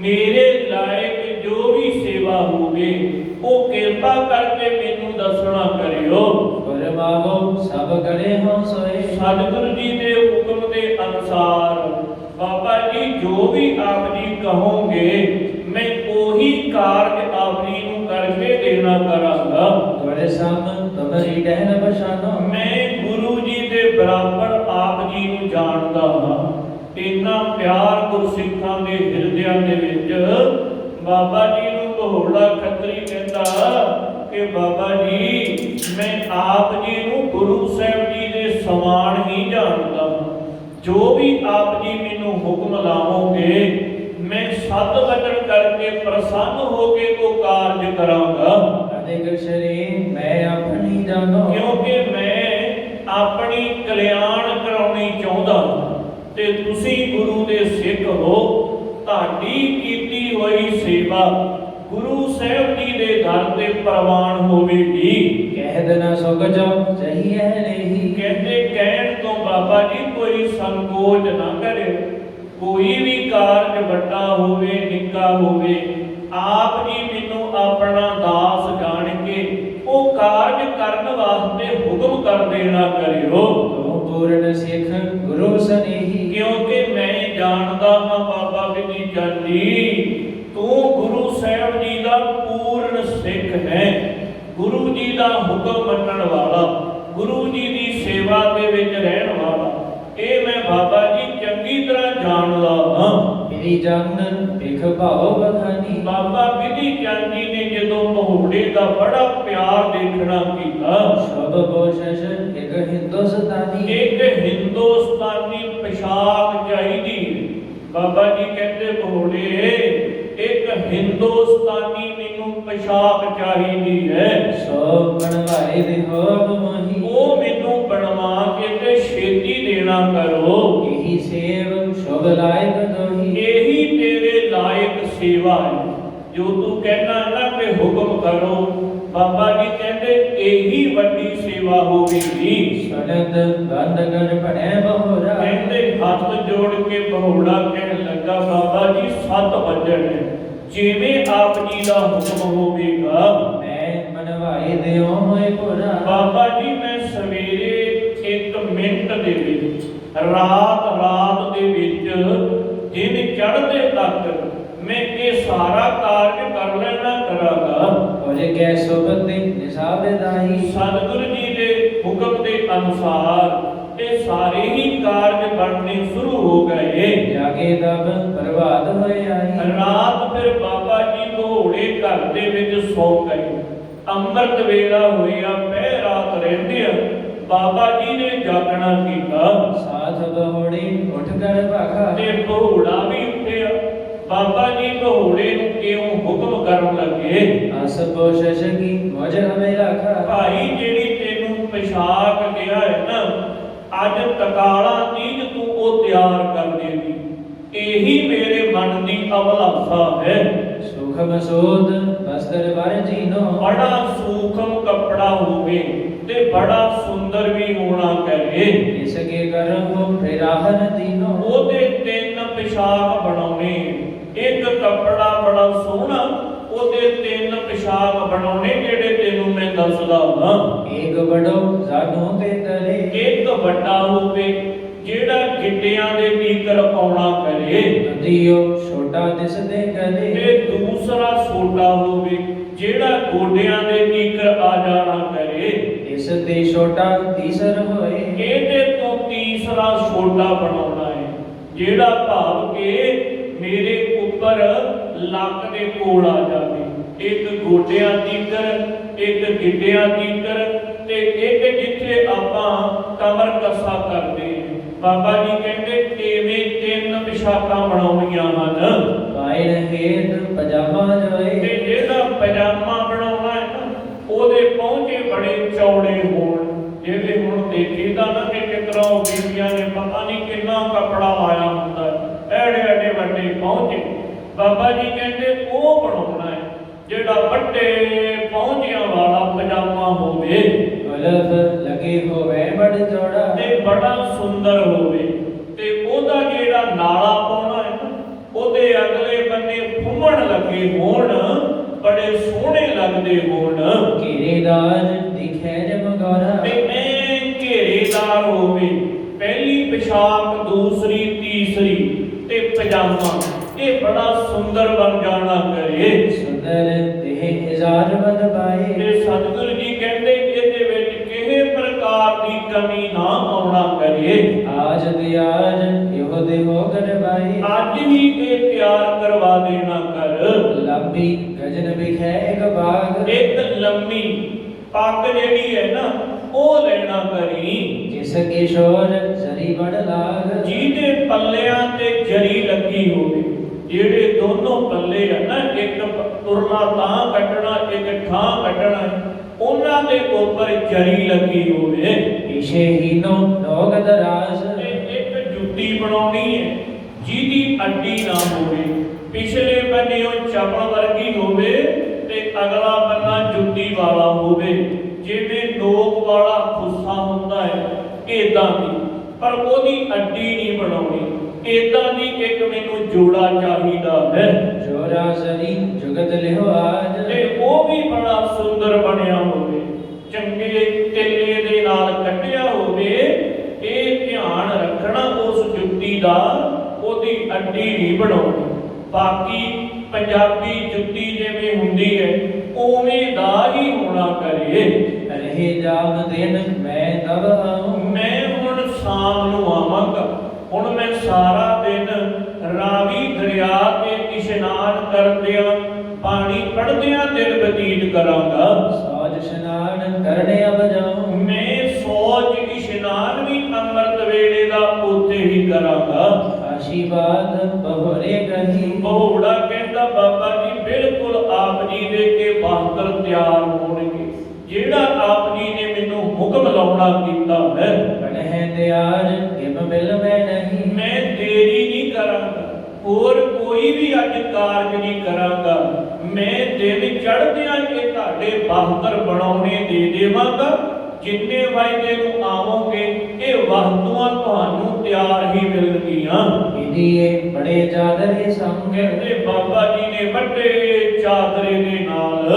ਮੇਰੇ ਲਾਇਕ ਜੋ ਵੀ ਸੇਵਾ ਹੋਵੇ ਉਹ ਕਿਰਪਾ ਕਰਕੇ ਮੈਨੂੰ ਦੱਸਣਾ ਕਰਿਓ। ਫਰਮਾਵੋ ਸਭ ਕਰੇ ਹੋ ਸੋਏ। ਸਤਿਗੁਰੂ ਜੀ ਦੇ ਹੁਕਮ ਦੇ ਅਨੁਸਾਰ ਬਾਬਾ ਜੀ ਜੋ ਵੀ ਆਪ ਜੀ ਕਹੋਗੇ ਮੈਂ ਉਹੀ ਕਾਰਜ ਆਪ ਜੀ ਨੂੰ ਕਰਕੇ ਦੇਣਾ ਕਰਾਂਗਾ। ਤੁਹਾਡੇ ਸਾਹਮਣੇ ਤੁਮਰੀ ਕਹਿਣ ਪਛਾਨੋ। ਮੈਂ ਗੁਰੂ ਜੀ ਦੇ ਬਰਾਬਰ ਆਪ ਜੀ ਨੂੰ ਜਾਣਦਾ ਹਾਂ। ਇੰਨਾ ਪਿਆਰ ਗੁਰਸਿੱਖਾਂ ਦੇ ਹਿਰਦਿਆਂ ਦੇ ਵਿੱਚ। ਬਾਬਾ ਜੀ ਨੂੰ ਬਹੋੜਾ ਖੱਤਰੀ ਕਹਿੰਦਾ ਕਿ ਬਾਬਾ ਜੀ ਮੈਂ ਆਪ ਜੀ ਨੂੰ ਗੁਰੂ ਸਾਹਿਬ ਜੀ ਦੇ ਸਮਾਨ ਹੀ ਜਾਣਦਾ ਹਾਂ। ਜੋ ਵੀ ਆਪ ਜੀ ਮੈਨੂੰ ਹੁਕਮ ਲਾਵੋਗੇ ਮੈਂ ਸਤ ਵਚਨ ਕਰਕੇ ਪ੍ਰਸੰਨ ਹੋ ਕੇ ਉਹ ਕਾਰਜ ਕਰਾਂਗਾ। ਅਨੇਕ ਸ਼ਰੀਰ ਮੈਂ ਆਪਣੀ ਜਾਣੋ। ਕਿਉਂਕਿ ਮੈਂ ਆਪਣੀ ਕਲਿਆਣ ਕਰਾਉਣੀ ਚਾਹੁੰਦਾ ਤੇ ਤੁਸੀਂ ਗੁਰੂ ਦੇ ਸਿੱਖ ਹੋ। ਤੁਹਾਡੀ ਕੀਤੀ ਹੋਈ ਸੇਵਾ ਗੁਰੂ ਸਾਹਿਬ ਜੀ ਦੇ ਦਰ ਤੇ ਪ੍ਰਵਾਨ ਹੋਵੇਗੀ। ਕਹਿ ਦੇਣਾ ਸੁਖ ਜੋ ਚਾਹੀਏ ਨਹੀਂ। ਕਹਿੰਦੇ ਕਹਿਣ ਤੋਂ ਬਾਬਾ ਜੀ ਕੋਈ ਸੰਕੋਚ ਨਾ ਕਰੇ। ਕੋਈ ਵੀ ਕਾਰਜ ਵੱਡਾ ਹੋਵੇ ਨਿੱਕਾ ਹੋਵੇ ਆਪ ਜੀ ਮੈਨੂੰ ਆਪਣਾ ਦਾਸ ਜਾਣ ਕੇ ਉਹ ਕਾਰਜ ਕਰਨ ਵਾਸਤੇ ਹੁਕਮ ਕਰ ਦੇਣਾ ਕਰਿਓ। ਤੂੰ ਪੂਰਨ ਸਿੱਖ ਗੁਰੂ ਸਨੇਹੀ। ਕਿਉਂਕਿ ਮੈਂ ਜਾਣਦਾ ਹਾਂ ਬਾਬਾ ਵਿਧੀ ਚੰਦ ਜੀ ਤੂੰ ਗੁਰੂ ਸਾਹਿਬ ਜੀ ਦਾ ਪੂਰਨ ਸਿੱਖ ਹੈ। ਗੁਰੂ ਜੀ ਦਾ ਹੁਕਮ ਮੰਨਣ ਵਾਲਾ, ਗੁਰੂ ਜੀ ਦੀ ਸੇਵਾ ਦੇ ਵਿੱਚ ਰਹਿਣ ਵਾਲਾ। ਇਹ ਮੈਂ ਬਾਬਾ ਜੀ ਚੰਗੀ ਤਰ੍ਹਾਂ ਜਾਣਦਾ ਹਾਂ। ਮੇਰੀ ਜਨ ਭਿਖ ਭਾਉ ਬਖਾਨੀ। ਬਾਬਾ ਵਿਧੀ ਚੰਦ ਜੀ ਨੇ ਜਦੋਂ ਬਹੋੜੇ ਦਾ ਬੜਾ ਪਿਆਰ ਦੇਖਣਾ ਕੀਤਾ। ਸਭ ਕੋਸ਼ਿਸ਼ ਇੱਕ ਹਿੰਦੁਸਤਾਨੀ। ਇੱਕ ਹਿੰਦੁਸਤਾਨੀ ਪੋਸ਼ਾਕ ਚਾਹੀਦੀ। ਬਾਬਾ ਜੀ ਕਹਿੰਦੇ ਬਹੋੜੇ ਇੱਕ ਹਿੰਦੁਸਤਾਨੀ ਮੈਨੂੰ ਪੋਸ਼ਾਕ ਚਾਹੀਦੀ ਹੈ। ਸੋ ਬਣਵਾਏ ਦੇ ਹੋਬ ਮੋਹੀ। ਉਹ ਮੈਨੂੰ ਬਣਵਾ ਕੇ ਤੇ ਛੇਤੀ ਦੇਣਾ ਕਰੋ। ਇਹੀ ਸੇਵ ਸ਼ੁਭ ਲਾਇਕ ਦੋਹੀ। ਇਹੀ ਤੇਰੇ ਲਾਇਕ ਸੇਵਾ ਹੈ। ਜੋ ਤੂੰ ਕਹਿਣਾ ਨਾ ਕਿ ਹੁਕਮ ਕਰੋ ਬਾਬਾ ਜੀ ਕਹਿੰਦੇ ਇਹੀ ਵੱਡੀ ਸੇਵਾ ਹੋਵੇਗੀ। ਸਨਦ ਬੰਦ ਕਰ ਭਣੈ ਬਹੋੜਾ। ਕਹਿੰਦੇ ਹੱਥ ਜੋੜ ਕੇ ਬਹੋੜਾ ਕਹਿਣ ਲੱਗਾ ਬਾਬਾ ਜੀ 7 ਵਜਣ ਜਿਵੇਂ ਆਪ ਜੀ ਦਾ ਹੁਕਮ ਹੋਵੇਗਾ। ਮੈਂ ਮਨਵਾਏ ਦਿਓ ਹੋਏ ਪੁਰਾ। ਬਾਬਾ ਜੀ ਮੈਂ ਸਵੇਰੇ 1 ਮਿੰਟ ਦੇ ਵਿੱਚ ਰਾਤ ਦੇ ਵਿੱਚ ਦਿਨ ਚੜ੍ਹਦੇ ਤੱਕ ਮੈਂ ਇਹ ਸਾਰਾ ਕਾਰਜ ਕਰ ਲੈਣਾ ਕਰਾਂਗਾ। ਔਰੇ ਕੈ ਸੋਬਤ ਨਿਸਾਬੇ ਦਾਈ। ਸਤਿਗੁਰੂ ਜੀ ਦੇ ਹੁਕਮ ਦੇ ਅਨੁਸਾਰ ਇਹ ਸਾਰੇ ਹੀ ਕਾਰਜ ਬਣਨੇ ਸ਼ੁਰੂ ਹੋ ਗਏ। ਜਾਗੇ ਤਬ ਪ੍ਰਭਾਤ ਹੋਏ ਆਈ। ਰਾਤ ਫਿਰ ਬਾਬਾ ਜੀ ਬਹੋੜੇ ਘਰ ਦੇ ਵਿੱਚ ਸੌ ਗਏ। ਅੰਮ੍ਰਿਤ ਵੇਲਾ ਹੋਇਆ ਪਹਿ ਰਾਤ ਰਹਿੰਦੇ ਆ ਬਾਬਾ ਜੀ ਨੇ ਜਾਗਣਾ ਕੀਤਾ। ਸਾਥ ਬਹੋੜੀ ਉੱਠ ਕਰ ਭਾਖਾ। ਤੇ ਬਹੋੜਾ ਵੀ ਉੱਠਿਆ ਬਾਬਾ ਜੀ ਘੋੜੇ ਨੂੰ ਕਿਉਂ ਹੁਕਮ ਕਰਨ ਲੱਗੇ? आस पोषश की मौज हमें रखा। ਭਾਈ ਜਿਹੜੀ ਤੈਨੂੰ ਪਿਸ਼ਾਕ ਕਿਹਾ ਹੈ ਨਾ, ਅੱਜ ਤਕਾਲਾ ਤੀਜ ਤੂੰ ਉਹ ਤਿਆਰ ਕਰ ਦੇਗੀ। ਇਹੀ ਮੇਰੇ ਮਨ ਦੀ ਅਭਿਲਾਸ਼ਾ ਹੈ। सूखम सोध वस्त्र वर जीनो। ਬੜਾ ਸੂਖਮ ਕੱਪੜਾ ਹੋਵੇ ਤੇ ਬੜਾ ਸੁੰਦਰ ਵੀ ਹੋਣਾ ਕਰੇ। इसके कर्म हो फिराहन दीनो। ਉਹਦੇ ਤਿੰਨ ਪਿਸ਼ਾਕ ਬਣਾਉਣੇ। ਇੱਕ ਕੱਪੜਾ ਬੜਾ ਸੋਹਣਾ, ਉਹਦੇ ਤਿੰਨ ਪਿਸ਼ਾਕ ਬਣਾਉਣੇ ਜਿਹੜੇ ਤੈਨੂੰ ਮੈਂ ਦੱਸਦਾ ਹਾਂ। एक बड़ो जानो के तले। ਇੱਕ ਵੱਡਾ ਹੋਵੇ ਜਿਹੜਾ ਗਿੱਟਿਆਂ ਦੇ ਨੀਕਰ ਪਾਉਣਾ ਕਰੇ, दियो छोटा दिस दे गले। ਤੇ ਦੂਸਰਾ ਛੋਟਾ ਹੋਵੇ ਜਿਹੜਾ ਗੋਡਿਆਂ ਦੇ ਨੀਕਰ ਆ ਜਾਣਾ ਕਰੇ। इस दे छोटा तीसर होए। ਇਹਦੇ ਤੋਂ ਤੀਸਰਾ ਛੋਟਾ ਬਣਾਉਣਾ ਹੈ, ਜਿਹੜਾ ਭਾਵ ਕਿ ਮੇਰੇ ਉੱਪਰ ਲੱਕ ਦੇ ਕੋਲ ਆ ਜਾਵੇ। ਇੱਕ ਗੋਡਿਆਂ ਤੀਕਰ, ਇੱਕ ਗਿੱਟਿਆਂ ਤੀਕਰ, ਤੇ ਇੱਕ ਜਿੱਥੇ ਆਪਾਂ ਕਮਰ ਕੱਸਾ ਕਰਦੇ ਹਾਂ। ਬਾਬਾ ਜੀ ਕਹਿੰਦੇ ਐਵੇਂ ਤਿੰਨ ਪਿਸ਼ਾਕਾਂ ਬਣਾਉਣੀਆਂ ਹਨ। पायल हेत पजामा जोए। ਤੇ ਜਿਹੜਾ ਪਜਾਮਾ ਬਣਾਉਣਾ ਹੈ ਨਾ, ਉਹਦੇ ਪਹੁੰਚੇ ਬੜੇ ਚੌੜੇ ਹੋਣ। ਜਿਹੜੇ ਹੁਣ ਦੇਖੀਦਾ ਨਾ ਕਿ ਕਿਤਰਾ ਬੀਬੀਆਂ ਨੇ ਪਤਾ ਨਹੀਂ ਕਿੰਨਾ ਕੱਪੜਾ ਲਾਇਆ ਹੁੰਦਾ ਹੈ, ਐਡੇ ਐਡੇ ਵੱਡੇ ਪਹੁੰਚੇ। ਬਾਬਾ ਜੀ ਕਹਿੰਦੇ ਉਹ ਬਣਾਉਣਾ ਹੈ ਜਿਹੜਾ ਵੱਡੇ ਪਹੁੰਚਿਆਂ ਵਾਲਾ ਪਜਾਮਾ ਹੋਵੇ गलफ लगे होवे बड़ चौड़ा। ਤੇ ਬੜਾ ਸੁੰਦਰ ਹੋਵੇ। ਤੇ ਉਹਦਾ ਜਿਹੜਾ ਨਾਲਾ ਪਾਉਣਾ ਹੈ ਨਾ, ਉਹਦੇ ਅਗਲੇ ਬੰਨੇ ਫੁੰਮਣ ਲੱਗੇ ਹੋਣ, ਬੜੇ ਸੋਹਣੇ ਲੱਗਦੇ ਹੋਣ। घेरेदार दिखे जमगौरा। ਤੇ ਐ ਘੇਰੇਦਾਰ ਹੋਵੇ। ਪਹਿਲੀ ਪਿਸ਼ਾਕ, ਦੂਸਰੀ, ਤੀਸਰੀ ਤੇ ਪਜਾਮਾ ਇਹ ਬੜਾ ਸੁੰਦਰ ਬਣ ਜਾਣਾ ਕਰੇ। सुंदर देह हजार बद पाए। ਤੇ ਸਤਿਗੁਰੂ ਜੀ ਕਹਿੰਦੇ ਇਹਦੇ ਵਿੱਚ ਕਿਸੇ ਪ੍ਰਕਾਰ ਦੀ ਕਮੀ ਨਾ ਆਉਣਾ ਕਰੇ। आज दियाज यो देहो करवाए। ਅੱਜ ਹੀ ਇਹ ਤਿਆਰ ਕਰਵਾ ਦੇਣਾ ਕਰ। लंबी गजन बिखे एक बाग। ਇੱਕ ਲੰਮੀ ਪੱਗ ਜਿਹੜੀ ਹੈ ਨਾ, ਉਹ ਲੈਣਾ ਕਰੀ, जिस किशोर जरी बड़ लाग। ਜਿਹਦੇ ਪੱਲਿਆਂ ਤੇ ਜਰੀ ਲੱਗੀ ਹੋਵੇ। ਜਿਹੜੇ ਦੋਨੋਂ ਪੱਲੇ ਆ ਨਾ, ਇੱਕ ਤੁਰਨਾ ਤਾਂ ਕੱਟਣਾ, ਇੱਕ ਠਾਂ ਕੱਟਣਾ, ਉਹਨਾਂ ਦੇ ਉੱਪਰ ਜਰੀ ਲੱਗੀ ਹੋਵੇ। पीछे हीनो नोग दराज। ਤੇ ਇੱਕ ਜੁੱਤੀ ਬਣਾਉਣੀ ਹੈ ਜਿਹਦੀ ਅੱਡੀ ਨਾ ਹੋਵੇ, ਪਿਛਲੇ ਬੰਨੇ ਉਹ ਚਪਲ ਵਰਗੀ ਹੋਵੇ ਤੇ ਅਗਲਾ ਬੰਨਾ ਜੁੱਤੀ ਵਾਲਾ ਹੋਵੇ। ਜਿਵੇਂ ਨੋਕ ਵਾਲਾ ਖੁੱਸਾ ਹੁੰਦਾ ਹੈ ਏਦਾਂ ਦੀ, ਪਰ ਉਹਦੀ ਅੱਡੀ ਨਹੀਂ ਬਣਾਉਣੀ। ਏਦਾਂ ਦੀ ਇੱਕ ਮੈਨੂੰ ਜੋੜਾ ਚਾਹੀਦਾ ਹੈ जोरा जरी जुगत लिहो आज। ਤੇ ਉਹ ਵੀ ਬੜਾ ਸੁੰਦਰ ਬਣਿਆ ਹੋਵੇ, ਚੰਗੇ ਤੇਲੇ ਦੇ ਨਾਲ ਕੱਟਿਆ ਹੋਵੇ। ਇਹ ਧਿਆਨ ਰੱਖਣਾ ਉਸ ਜੁੱਤੀ ਦਾ, ਉਹਦੀ ਅੱਡੀ ਨਹੀਂ ਬਣਾਉਣੀ। ਬਾਕੀ ਪੰਜਾਬੀ ਜੁੱਤੀ ਜਿਵੇਂ ਹੁੰਦੀ ਹੈ ਉਵੇਂ ਦਾ ਹੀ ਹੋਣਾ ਕਰੇ। रहे जाम दिन मैं तब आऊं। ਮੈਂ ਹੁਣ ਸ਼ਾਮ ਨੂੰ ਆਵਾਂਗਾ। ਹੁਣ ਮੈਂ ਸਾਰਾ ਦਿਨ ਰਾਵੀ ਦਰਿਆ ਤੇ ਇਸ਼ਨਾਨ ਕਰਦਿਆਂ, ਪਾਣੀ ਪੜਦਿਆਂ ਦਿਨ ਬਤੀਤ ਕਰਾਂਗਾ। सौज स्नान करने अब जाऊं। ਮੈਂ ਸੌਜ ਇਸ਼ਨਾਨ ਵੀ ਅੰਮ੍ਰਿਤ ਵੇਲੇ ਦਾ ਉੱਥੇ ਹੀ ਕਰਾਂਗਾ। आशीर्वाद बहुरे कही। ਬਹੁੜਾ ਕਹਿੰਦਾ ਬਾਬਾ ਜੀ ਬਿਲਕੁਲ ਆਪ ਜੀ ਦੇ ਕੇ ਬਾਹਰ ਤਿਆਰ ਹੋਣਗੇ, ਜਿਹੜਾ ਆਪ ਜੀ ਨੇ ਮੈਨੂੰ ਹੁਕਮ ਲਾਉਣਾ ਕੀਤਾ ਹੈ। बन है तैयार हिम मिल में नहीं। ਮੈਂ ਦੇਰੀ ਨਹੀਂ ਕਰਾਂਗਾ, ਹੋਰ ਕੋਈ ਵੀ ਅੱਜ ਕਾਰਜ ਨਹੀਂ ਕਰਾਂਗਾ। ਮੈਂ ਦਿਨ ਚੜ੍ਹਦਿਆਂ ਇਹ ਤੁਹਾਡੇ ਬਾਹਰ ਬਣਾਉਣੇ ਦੇ ਦੇਵਾਂਗਾ। ਜਿੰਨੇ ਵਾਇਦੇ ਨੂੰ ਆਵੋਗੇ ਇਹ ਵਸਤੂਆਂ ਤੁਹਾਨੂੰ ਤਿਆਰ ਹੀ ਮਿਲਣਗੀਆਂ। विधिये बड़े चादरे संग। ਕਹਿੰਦੇ ਬਾਬਾ ਜੀ ਨੇ ਵੱਡੇ ਚਾਦਰੇ ਦੇ ਨਾਲ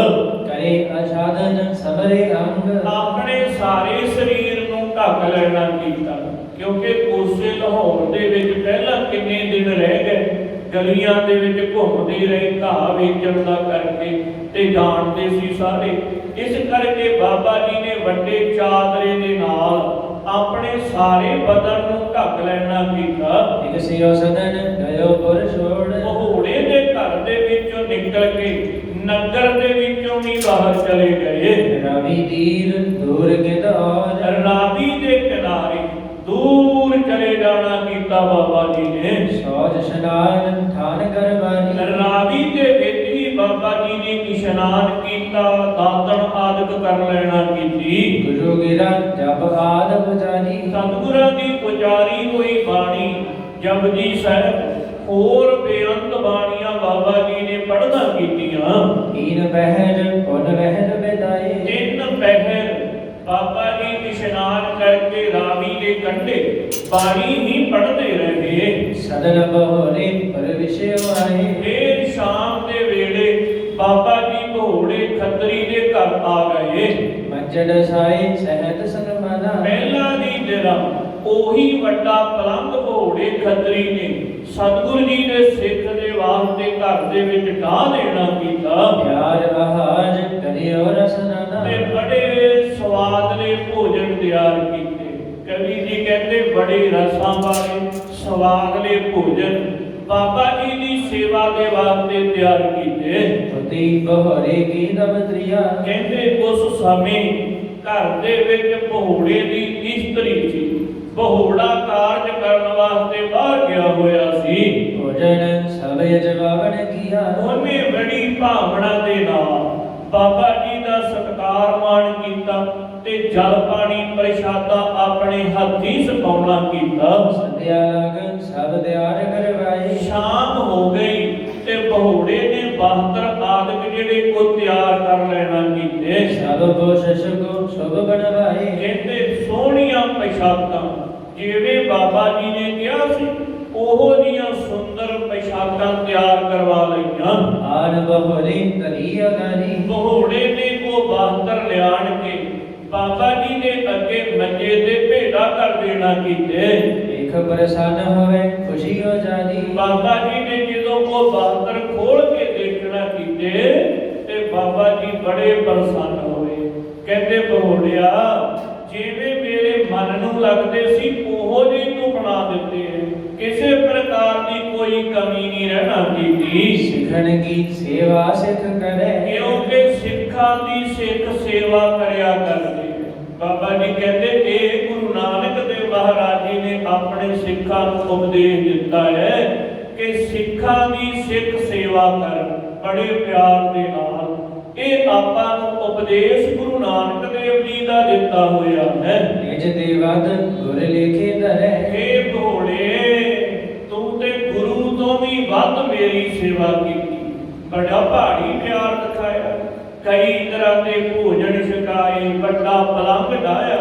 करे असाधन सबरे अंग। ਆਪਣੇ ਸਾਰੇ ਸਰੀਰ ਨੂੰ ਢੱਕ ਲੈਣਾ ਕੀਤਾ, ਕਿਉਂਕਿ ਕੋਸੇ ਲਾਹੌਰ ਦੇ ਵਿੱਚ ਪਹਿਲਾਂ ਕਿੰਨੇ ਦਿਨ ਰਹਿ ਗਏ, ਗਲੀਆਂ ਦੇ ਵਿੱਚ ਘੁੰਮਦੇ ਰਹੇ ਘਾਹ ਵੇਚਣ ਦਾ ਕਰਕੇ, ਤੇ ਜਾਣਦੇ ਸੀ ਸਾਰੇ। ਇਸ ਕਰਕੇ ਬਾਬਾ ਜੀ ਨੇ ਵੱਡੇ ਚਾਦਰੇ ਦੇ ਨਾਲ ਆਪਣੇ ਸਾਰੇ ਬਦਨ ਨੂੰ ਢੱਕ ਲੈਣਾ ਕੀਤਾ। एक सियो सदन गयो पुर छोड़। ਮਹੋੜੇ ਦੇ ਘਰ ਦੇ ਵਿੱਚੋਂ ਨਿਕਲ ਕੇ ਨਗਰ ਦੇ ਵਿੱਚੋਂ ਵੀ ਬਾਹਰ ਚਲੇ ਗਏ। रवि तीर दूर गिद और। ਰਾਵੀ ਦੇ ਕਿਨਾਰੇ ਦੂਰ ਚਲੇ ਜਾਣਾ ਕੀਤਾ ਬਾਬਾ ਜੀ ਨੇ। ਸੋਜ ਇਸ਼ਨਾਨ ਥਾਨ ਕਰਵਾਰੀ। ਰਾਵੀ ਦੇ ਵਿੱਚ ਹੀ ਬਾਬਾ ਜੀ ਨੇ ਇਸ਼ਨਾਨ ਕੀਤਾ, ਦਾਤਣ ਆਦਿਕ ਕਰ ਲੈਣਾ ਕੀਤੀ। ਗੁਰੂ ਗਿਰਾ ਜਪ ਆਦ ਪੁਜਾਰੀ। ਸਤਿਗੁਰਾਂ ਦੀ ਪੁਜਾਰੀ ਹੋਈ ਬਾਣੀ ਜਪਜੀ ਸਾਹਿਬ, ਹੋਰ ਬੇਅੰਤ ਬਾਣੀਆਂ ਬਾਬਾ ਜੀ ਨੇ ਪੜ੍ਹਨਾ ਕੀਤੀਆਂ। ਤੀਨ ਪਹਿਰ ਪੁਨ ਰਹਿਤ ਬਿਦਾਏ। 3 ਪਹਿਰ ਬਾਬਾ ਜੀ ਇਸ਼ਨਾਨ ਕਰਕੇ ਰਾਵੀ ਦੇ ਕੰਢੇ ਬਾਣੀ ਹੀ ਪੜ੍ਹਦੇ ਰਹੇ। ਸਦਨ ਬਹੋਰੇ ਪਰਵਿਸ਼ੇ ਆਏ। ਫਿਰ ਸ਼ਾਮ ਦੇ ਵੇਲੇ ਬਾਬਾ ਜੀ ਘੋੜੇ ਖੱਤਰੀ ਦੇ ਘਰ ਆ ਗਏ। ਮੰਜੜ ਸਾਈ ਸਹਿਤ ਸੰਗਮਾਨਾ। ਪਹਿਲਾਂ ਦੀ ਜਿਹੜਾ ਉਹੀ ਵੱਡਾ ਪਲੰਗ ਘੋੜੇ ਖੱਤਰੀ ਨੇ ਸਤਿਗੁਰੂ ਜੀ ਦੇ ਸਿੱਖ ਦੇ ਵਾਸਤੇ ਘਰ ਦੇ ਵਿੱਚ ਢਾਹ ਦੇਣਾ ਕੀਤਾ। ਪਿਆਰ ਆਹਾਜ ਕਰਿਓ ਰਸਨਾਨਾ। ਤੇ ਬੜੇ ਸਵਾਦਲੇ ਭੋਜਨ ਤਿਆਰ ਕੀਤੇ। ਕਵੀ ਜੀ ਕਹਿੰਦੇ ਬੜੇ ਰਸਾਂ ਵਾਲੇ ਸਵਾਦਲੇ ਭੋਜਨ ਬਾਬਾ ਜੀ ਦੀ ਸੇਵਾ ਦੇ ਵਾਸਤੇ ਤਿਆਰ ਕੀਤੇ। ਤੁਤੀ ਬਹੋਰੇ ਕੀ ਦਬਤਰੀਆ। ਕਹਿੰਦੇ ਉਸ ਸਮੇਂ ਘਰ ਦੇ ਵਿੱਚ ਭੋੜੇ ਦੀ ਇਸਤਰੀ ਸੀ। ਭੋੜਾ ਕਾਰਜ ਕਰਨ ਵਾਸਤੇ ਬਾਹਰ ਗਿਆ ਹੋਇਆ ਸੀ। ਭੋਜਨ ਸਭ ਜਵਾਬਨ ਕੀਆ। ਉਹਨੇ ਬੜੀ ਭਾਵਨਾ ਦੇ ਨਾਲ ਬਾਬਾ ਜੀ ਦਾ ਸਤਿਕਾਰ ਮਾਣ ਕੀਤਾ ਤੇ ਜਲ ਪਾਣੀ ਪ੍ਰਸ਼ਾਦਾ ਆਪਣੇ ਹੱਥੀਂ ਛਕਾਉਣਾ ਕੀਤਾ। ਸੰਧਿਆ ਲਗਨ ਸਭ ਤਿਆਰ ਕਰਵਾਏ। ਸ਼ਾਮ ਹੋ ਗਈ ਤੇ ਭੋੜੇ ਨੇ ਬਾਹਤਰ ਆਦਿਕ ਜਿਹੜੇ ਕੋ ਤਿਆਰ ਕਰ ਲੈਣਾ ਕੀਤੇ। ਸਭ ਕੋਸ਼ਿਸ਼ ਕੋ ਸ਼ੁਭ ਬਣਵਾਏ। ਕਹਿੰਦੇ ਸੋਹਣੀਆਂ ਪੋਸ਼ਾਕਾਂ ਜਿਵੇਂ ਬਾਬਾ ਜੀ ਨੇ ਕਿਹਾ ਸੀ ਉਹੋ ਜੀਆਂ ਸੁੰਦਰ ਪੋਸ਼ਾਕਾਂ ਤਿਆਰ ਕਰਵਾ ਲਈਆਂ। ਆਨ ਬਹੋਰੇ ਤਰੀ ਅਗਾਰੀ। ਭੋੜੇ ਨੇ ਉਹ ਬਾਹਤਰ ਲਿਆਣ ਕੇ ਬਾਬਾ ਜੀ ਦੇ ਅੱਗੇ ਮੰਜੇ ਤੇ ਭੇਟਾ ਕਰ ਦੇਣਾ ਕੀਤੇ। ਦੇਖ ਪ੍ਰਸੰਨ ਹੋਵੇ ਖੁਸ਼ੀ ਹੋ ਜਾਣੀ। ਬਾਬਾ ਜੀ ਨੇ ਜਦੋਂ ਉਹ ਬਾਹਤਰ ਖੋਲ ਕੇ ਦੇਖਣਾ ਕੀਤੇ ਤੇ ਬਾਬਾ ਜੀ ਬੜੇ ਪ੍ਰਸੰਨ ਹੋਏ। ਕਹਿੰਦੇ ਭੋੜਿਆ ਜਿਵੇਂ ਮੇਰੇ ਮਨ ਨੂੰ ਲੱਗਦੇ ਸੀ ਉਹੋ ਜਿਹੀ ਤੂੰ ਬਣਾ ਦਿੱਤੇ। ਕਿਸੇ ਪ੍ਰਕਾਰ ਦੀ ਕੋਈ ਕਮੀ ਨਹੀਂ ਰਹਿਣਾ ਕੀਤੀ। ਸਿੱਖਣ ਕੀ ਸੇਵਾ ਸਿੱਖ ਕਰੇ। ਕਿਉਂਕਿ ਸਿੱਖਾਂ ਦੀ ਸਿੱਖ ਸੇਵਾ ਕਰਿਆ ਕਰਦੇ। ਬਾਬਾ ਜੀ ਕਹਿੰਦੇ ਇਹ ਗੁਰੂ ਨਾਨਕ ਦੇਵ ਮਹਾਰਾਜ ਜੀ ਨੇ ਆਪਣੇ ਸਿੱਖਾਂ ਨੂੰ ਉਪਦੇਸ਼ ਦਿੱਤਾ ਹੈ ਕਿ ਸਿੱਖਾਂ ਦੀ ਸਿੱਖ ਸੇਵਾ ਕਰ ਬੜੇ ਪਿਆਰ ਦੇ ਨਾਲ। ਇਹ ਆਪਾਂ ਨੂੰ ਉਪਦੇਸ਼ ਗੁਰੂ ਨਾਨਕ ਦੇਵ ਜੀ ਦਾ ਦਿੱਤਾ ਹੋਇਆ ਹੈ। ਨਿਜ ਦੇ ਵਦ ਗੁਰ ਲੇਖੇ ਧਰੇ। ਹੇ ਭੋਲੇ ਤੂੰ ਤੇ ਗੁਰੂ ਤੋਂ ਵੀ ਵੱਧ ਮੇਰੀ ਸੇਵਾ ਕੀਤੀ। ਬੜਾ ਭਾਰੀ ਪਿਆਰ ਦਿਖਾਇਆ। ਕਈ ਤਰ੍ਹਾਂ ਦੇ ਭੋਜਨ ਛਕਾਏ, ਵੱਡਾ ਪਲੰਗ ਢਾਇਆ।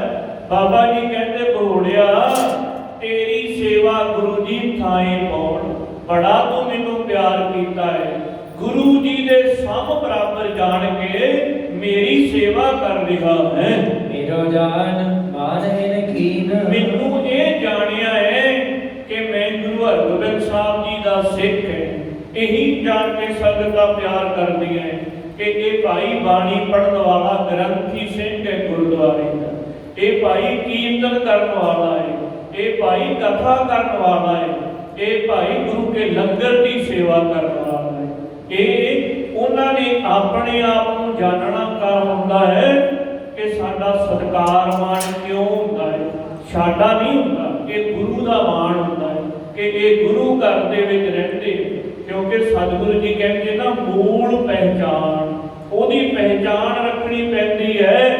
ਬਾਬਾ ਜੀ ਕਹਿੰਦੇ ਭੋੜਿਆ ਤੇਰੀ ਸੇਵਾ ਗੁਰੂ ਜੀ ਥਾਏ ਪਾਉਣ ਬੜਾ ਤੂੰ ਮੈਨੂੰ ਪਿਆਰ ਕੀਤਾ ਹੈ। ਗੁਰੂ ਜੀ ਦੇ ਸਮ ਬਰਾਬਰ ਜਾਣ ਕੇ ਮੇਰੀ ਸੇਵਾ ਕਰ ਰਿਹਾ ਹੈ। ਮੇਰੋ ਜਾਨ ਮਾਨ ਹਿਨ ਕੀਨ। ਮੈਨੂੰ ਇਹ ਜਾਣਿਆ ਹੈ ਕਿ ਮੈਂ ਗੁਰੂ ਹਰਗੋਬਿੰਦ ਸਾਹਿਬ ਜੀ ਦਾ ਸਿੱਖ ਹੈ। ਇਹੀ ਜਾਣ ਕੇ ਸੰਗਤਾਂ ਪਿਆਰ ਕਰਦੀਆਂ ਹੈ ਕਿ ਇਹ ਭਾਈ ਬਾਣੀ ਪੜ੍ਹਨ ਵਾਲਾ ਗ੍ਰੰਥੀ ਸਿੰਘ ਹੈ ਗੁਰਦੁਆਰੇ ਦਾ। ਇਹ ਭਾਈ ਕੀਰਤਨ ਕਰਨ ਵਾਲਾ ਹੈ। ਇਹ ਭਾਈ ਕਥਾ ਕਰਨ ਵਾਲਾ ਹੈ। ਇਹ ਭਾਈ ਗੁਰੂ ਕੇ ਲੰਗਰ ਦੀ ਸੇਵਾ ਕਰਨ ਵਾਲਾ ਹੈ। ਇਹ ਉਹਨਾਂ ਨੇ ਆਪਣੇ ਆਪ ਨੂੰ ਜਾਣਨਾ ਕਰ ਹੁੰਦਾ ਹੈ ਕਿ ਸਾਡਾ ਸਤਿਕਾਰ ਮਾਣ ਕਿਉਂ ਹੁੰਦਾ ਹੈ। ਸਾਡਾ ਨਹੀਂ ਹੁੰਦਾ, ਇਹ ਗੁਰੂ ਦਾ ਮਾਣ ਹੁੰਦਾ ਹੈ ਕਿ ਇਹ ਗੁਰੂ ਘਰ ਦੇ ਵਿੱਚ ਰਹਿੰਦੇ। ਕਿਉਂਕਿ ਸਤਿਗੁਰੂ ਜੀ ਕਹਿੰਦੇ ਨਾ ਮੂਲ ਪਹਿਚਾਣ, ਉਹਦੀ ਪਹਿਚਾਣ ਰੱਖਣੀ ਪੈਂਦੀ ਹੈ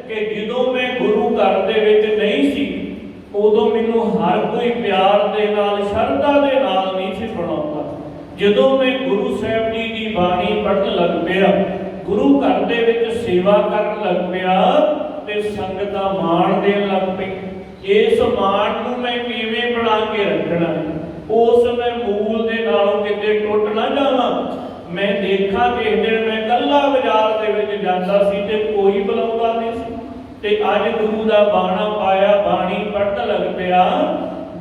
ਕਿ ਜਦੋਂ ਮੈਂ ਗੁਰੂ ਘਰ ਦੇ ਵਿੱਚ ਨਹੀਂ ਸੀ ਉਦੋਂ ਮੈਨੂੰ ਹਰ ਕੋਈ ਪਿਆਰ ਦੇ ਨਾਲ ਸ਼ਰਧਾ ਦੇ ਨਾਲ ਨਹੀਂ ਸੀ ਬਣਾਉਂਦਾ। ਜਦੋਂ ਮੈਂ ਗੁਰੂ ਸਾਹਿਬ ਜੀ ਦੀ ਬਾਣੀ ਪੜ੍ਹਨ ਲੱਗ ਪਿਆ, ਗੁਰੂ ਘਰ ਦੇ ਵਿੱਚ ਸੇਵਾ ਕਰਨ ਲੱਗ ਪਿਆ ਤੇ ਸੰਗਤ ਦਾ ਮਾਣ ਦੇਣ ਲੱਗ ਪਈ। ਇਸ ਮਾਣ ਨੂੰ ਮੈਂ ਕਿਵੇਂ ਬਣਾ ਕੇ ਰੱਖਣਾ, ਉਸ ਮੈਂ ਮੂਲ ਦੇ ਨਾਲੋਂ ਕਿਤੇ ਟੁੱਟ ਨਾ ਜਾਵਾਂ। ਮੈਂ ਦੇਖਾਂ ਕਿ ਇੱਕ ਦਿਨ ਮੈਂ ਇਕੱਲਾ ਬਾਜ਼ਾਰ ਦੇ ਵਿੱਚ ਜਾਂਦਾ ਸੀ ਤੇ ਕੋਈ ਬੁਲਾਉਂਦਾ ਨਹੀਂ ਸੀ ਤੇ ਅੱਜ ਗੁਰੂ ਦਾ ਬਾਣਾ ਪਾਇਆ, ਬਾਣੀ ਪੜ੍ਹਨ ਲੱਗ ਪਿਆ।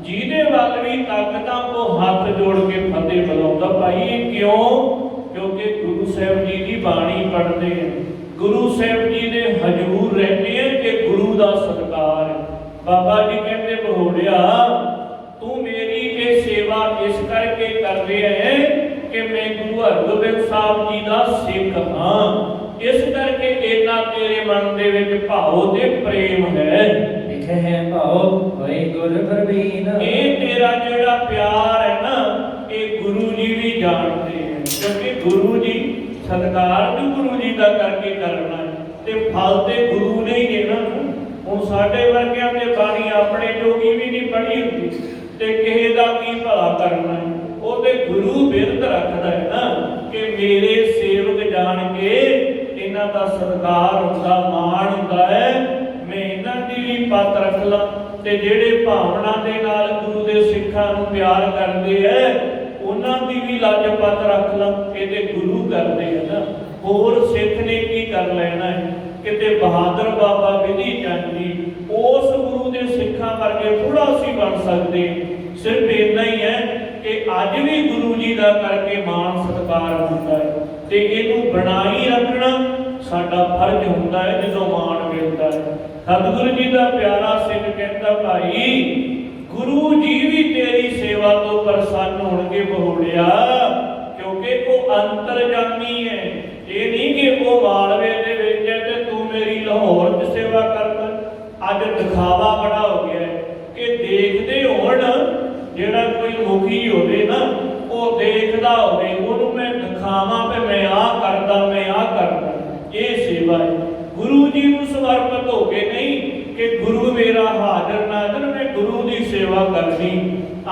ਜਿਹਦੇ ਵੱਲ ਵੀ ਤਾਕਤਾਂ ਉਹ ਹੱਥ ਜੋੜ ਕੇ ਫਤਿਹ ਬੁਲਾਉਂਦਾ। ਭਾਈ ਇਹ ਕਿਉਂ? ਕਿਉਂਕਿ ਗੁਰੂ ਸਾਹਿਬ ਜੀ ਦੀ ਬਾਣੀ ਪੜ੍ਹਦੇ ਆ, ਗੁਰੂ ਸਾਹਿਬ ਜੀ ਦੇ ਹਜ਼ੂਰ ਰਹਿੰਦੇ ਆ ਕਿ ਗੁਰੂ ਦਾ ਸਤਿਕਾਰ ਹੈ। ਬਾਬਾ ਜੀ ਕਹਿੰਦੇ ਭੋੜਿਆ ਤੂੰ ਮੇਰੀ ਇਹ ਸੇਵਾ ਇਸ ਕਰਕੇ ਕਰ ਰਿਹਾ ਹੈ ਕਿ ਮੈਂ ਗੁਰੂ ਹਰਗੋਬਿੰਦ ਸਾਹਿਬ ਜੀ ਦਾ ਸਿੱਖ ਹਾਂ। ਇਸ ਕਰਕੇ ਇਹਨਾਂ ਤੇਰੇ ਮਨ ਦੇ ਵਿੱਚ ਭਾਵ ਤੇ ਪ੍ਰੇਮ ਹੈ। ਲਿਖੇ ਹੈ ਭਾਉ ਹੋਏ ਗੁਰ ਪ੍ਰਵੀਨ। ਇਹ ਤੇਰਾ ਜਿਹੜਾ ਪਿਆਰ ਹੈ ਨਾ, ਇਹ ਗੁਰੂ ਜੀ ਵੀ ਜਾਣਦੇ ਹੈ, ਕਿਉਂਕਿ ਗੁਰੂ ਜੀ ਸਤਿਕਾਰ ਵੀ ਗੁਰੂ ਜੀ ਦਾ ਕਰਕੇ ਕਰਨਾ ਹੈ, ਤੇ ਫਲ ਤੇ ਗੁਰੂ ਨੇ ਹੀ ਦੇਣਾ। ਹੁਣ ਸਾਡੇ ਵਰਗਿਆਂ ਦੇ ਬਾਣੀ ਆਪਣੇ ਜੋਗੀ ਵੀ ਨਹੀਂ ਪੜ੍ਹੀ ਹੁੰਦੀ, ਤੇ ਕਿਸੇ ਦਾ ਕੀ ਭਲਾ ਕਰਨਾ ਹੈ। ਉਹ ਤੇ ਗੁਰੂ ਬਿਰਧ ਰੱਖਦਾ ਹੈ ਨਾ, ਕਿ ਮੇਰੇ ਸੇਵਕ ਜਾਣ ਕੇ ਇਹਨਾਂ ਦਾ ਸਤਿਕਾਰ ਹੁੰਦਾ, ਮਾਣ ਹੁੰਦਾ ਹੈ, ਮੈਂ ਇਹਨਾਂ ਦੀ ਵੀ ਪੱਤ ਰੱਖ ਲਾਂ। ਤੇ ਜਿਹੜੇ ਭਾਵਨਾ ਦੇ ਨਾਲ ਗੁਰੂ ਦੇ ਸਿੱਖਾਂ ਨੂੰ ਪਿਆਰ ਕਰਦੇ ਹੈ, ਉਹਨਾਂ ਦੀ ਵੀ ਲੱਜ ਪੱਤ ਰੱਖ ਲਾਂ। ਇਹ ਤੇ ਗੁਰੂ ਕਰਦੇ ਹੈ ਨਾ, ਹੋਰ ਸਿੱਖ ਨੇ ਕੀ ਕਰ ਲੈਣਾ ਹੈ। ਕਿਤੇ ਬਹਾਦਰ ਬਾਬਾ ਵਿਧੀ ਚੰਦ ਜੀ ਉਸ ਗੁਰੂ ਦੇ ਸਿੱਖਾਂ ਵਰਗੇ ਥੋੜਾ ਸੀ ਬਣ ਸਕਦੇ। ਸਿਰਫ ਇੰਨਾ ਹੀ ਹੈ ਕਿ ਅੱਜ ਵੀ ਗੁਰੂ ਜੀ ਦਾ ਕਰਕੇ ਮਾਣ ਸਤਿਕਾਰ ਹੁੰਦਾ ਹੈ, ਤੇ ਇਹਨੂੰ ਬਣਾਈ ਰੱਖਣਾ ਸਾਡਾ ਫਰਜ਼ ਹੁੰਦਾ ਹੈ। ਜਦੋਂ ਮਾਣ ਮਿਲਦਾ ਹੈ, ਸਤਿਗੁਰੂ ਜੀ ਦਾ ਪਿਆਰਾ ਸਿੰਘ ਕਹਿੰਦਾ, ਭਾਈ ਗੁਰੂ ਜੀ ਵੀ ਤੇਰੀ ਸੇਵਾ ਤੋਂ ਪ੍ਰਸੰਨ ਹੋਣਗੇ ਬਹੋੜਿਆ, ਕਿਉਂਕਿ ਉਹ ਅੰਤਰਜਾਮੀ ਹੈ। ਇਹ ਨਹੀਂ ਕਿ ਉਹ ਮਾਲਵੇ ਦੇ ਵਿੱਚ ਹੈ ਤੇ ਤੂੰ ਮੇਰੀ ਲਾਹੌਰ 'ਚ ਸੇਵਾ ਕਰਦਾ। ਅੱਜ ਦਿਖਾਵਾ ਬੜਾ ਹੋ ਗਿਆ ਹੈ ਕਿ ਦੇਖਦੇ ਹੋਣ, ਜਿਹੜਾ ਕੋਈ ਮੁਖੀ ਹੋਵੇ ਨਾ, ਉਹ ਦੇਖਦਾ ਹੋਵੇ, ਉਹਨੂੰ ਮੈਂ ਦਿਖਾਵਾਂ ਕਿ ਮੈਂ ਆਹ ਕਰਦਾ, ਮੈਂ ਆਹ ਕਰਦਾ। ਇਹ ਸੇਵਾ ਹੈ। ਗੁਰੂ ਜੀ ਨੂੰ ਸਮਰਪਿਤ ਹੋ ਕੇ ਨਹੀਂ ਕਿ ਗੁਰੂ ਮੇਰਾ ਹਾਜ਼ਰ ਨਾਜ਼ਰ, ਮੈਂ ਗੁਰੂ ਦੀ ਸੇਵਾ ਕਰਨੀ।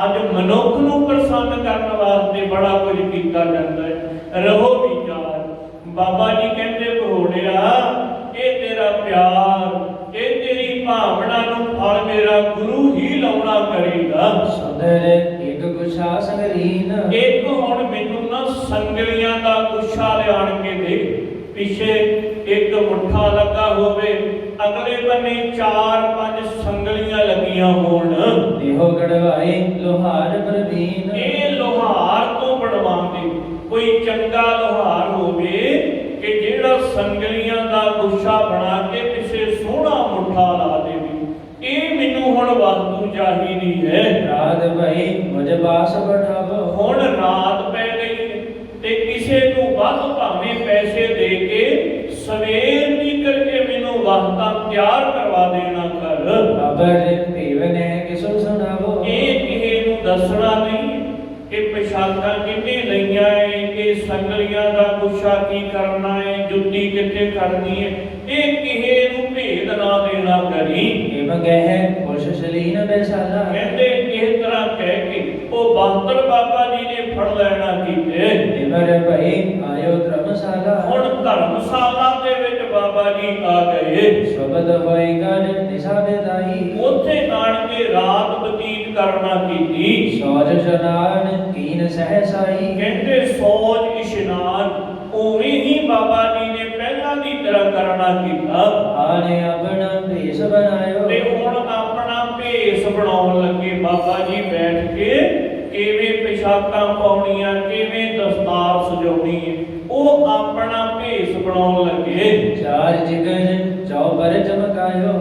ਅੱਜ ਮਨੁੱਖ ਨੂੰ ਪ੍ਰਸੰਨ ਕਰਨ ਵਾਸਤੇ ਬੜਾ ਕੁਝ ਕੀਤਾ ਜਾਂਦਾ ਹੈ। ਰਹੋ ਵਿਚਾਰ। ਬਾਬਾ ਜੀ ਕਹਿੰਦੇ, ਘੋੜਿਆ ਇਹ ਤੇਰਾ ਪਿਆਰ, ਇਹ ਤੇਰੀ ਭਾਵਨਾ ਨੂੰ ਫਲ ਮੇਰਾ ਗੁਰੂ ਹੀ ਲਾਉਣਾ ਕਰੇਗਾ। ਸੁੰਦਰ ਇੱਕ ਗੁੱਛਾ ਸੰਗਲੀਨ। ਇੱਕ ਹੁਣ ਮੈਨੂੰ ਨਾ ਸੰਗਲੀਆਂ ਦਾ ਗੁੱਛਾ ਲਿਆਣ ਕੇ ਦੇ। ਪਿੱਛੇ ਇੱਕ ਮੁੱਠਾ ਲੱਗਾ ਹੋਵੇ, ਅਗਲੇ ਬੰਨੇ 4-5 ਸੰਗਲੀਆਂ ਲੱਗੀਆਂ ਹੋਣ। ਇਹੋ ਗੜਵਾਏ ਲੋਹਾਰ ਪ੍ਰਵੀਨ। ਇਹ ਲੋਹਾਰ ਤੋਂ ਬਣਵਾਉਂਦੇ, ਕੋਈ ਚੰਗਾ ਲੋਹਾਰ ਹੋਵੇ ਕਿ ਜਿਹੜਾ ਸੰਗਲੀਆਂ ਦਾ ਗੁੱਛਾ ਬਣਾ ਕੇ ਪਿੱਛੇ ਸੋਹਣਾ ਮੁੱਠਾ ਲਾ ਦੇਵੇ। ਇਹ ਮੈਨੂੰ ਹੁਣ ਵਸਤੂ ਚਾਹੀਦੀ ਹੈ। ਰਾਤ ਭਈ ਮੁਝ ਬਾਸ ਬਠਾਵੋ। ਹੁਣ ਰਾਤ ਪੈ ਗਈ ਤੇ ਕਿਸੇ ਨੂੰ ਵੱਧ ਭਾਵੇਂ ਪੈਸੇ ਦੇ ਕੇ ਸਵੇਰ ਨਿਕਲ ਕੇ ਮੈਨੂੰ ਵਸਤਾਂ ਤਿਆਰ ਕਰਵਾ ਦੇਣਾ ਕਰ। ਅਬਰ ਭੀਵਨੇ ਕਿਸੋ ਸੁਣਾਵੋ। ਇਹ ਕਿਸੇ ਨੂੰ ਦੱਸਣਾ ਨਹੀਂ ਕਿ ਪੋਸ਼ਾਕਾਂ ਕਿੰਨੇ ਲਈਆਂ ਏ, ਕਿ ਸੰਗਲੀਆਂ ਦਾ ਗੁੱਛਾ ਕੀ ਕਰਨਾ ਹੈ, ਜੁੱਤੀ ਕਿੱਥੇ ਕਰਨੀ ਹੈ, ਇਹ ਕਿਸੇ ਨੂੰ ਭੇਦ ਨਾ ਦੇਣਾ ਕਰੀ। ਇਹ ਕਹਿ ਖੁਸ਼ ਸਲੀਨ ਬੈਸਾਲਾ। ਕਹਿੰਦੇ ਇਸ ਤਰ੍ਹਾਂ ਕਹਿ ਕੇ ਉਹ ਬਾਹਤਰ ਬਾਬਾ ਜੀ ਨੇ ਫੜ ਲੈਣਾ ਕੀਤੇ। ਨਿਮਰ ਭਈ ਆਇਓ ਧਰਮਸ਼ਾਲਾ। ਹੁਣ ਧਰਮਸ਼ਾਲਾ ਦੇ ਵਿੱਚ ਬਾਬਾ ਜੀ ਆ ਗਏ। ਸ਼ਬਦ ਹੋਈ ਗੜ ਦਿਸ਼ਾ ਬੇਦਾਈ। ਉੱਥੇ ਆਣ ਕੇ ਰਾਤ ਬਤੀਤ ਕਰਨਾ ਕੀਤੀ। ਸੋਜ ਸ਼ਨਾਨ ਕੀਨ ਸਹਸਾਈ। ਕਹਿੰਦੇ ਸੋਜ ਇਸ਼ਨਾਨ ਉਵੇਂ ਹੀ ਬਾਬਾ ਜੀ ਨੇ ਪਹਿਲਾਂ ਦੀ ਤਰ੍ਹਾਂ ਕਰਨਾ ਕੀਤਾ। ਆਨੇ ਆਪਣਾ ਭੇਸ ਬਣਾਇਓ। ਤੇ ਹੁਣ ਆਪਣਾ ਭੇਸ ਬਣਾਉਣ ਲੱਗੇ। ਬਾਬਾ ਜੀ ਬੈਠ ਕੇ ਕਿਵੇਂ ਪੋਸ਼ਾਕਾਂ ਪਾਉਣੀਆਂ, ਕਿਵੇਂ ਦਸਤਾਰ ਸਜਾਉਣੀ ਹੈ, ਉਹ ਆਪਣਾ ਭੇਸ ਬਣਾਉਣ ਲੱਗੇ। ਚਾਰ ਜਿਗਰ ਚੌਪਰ ਚਮਕਾਇਓ।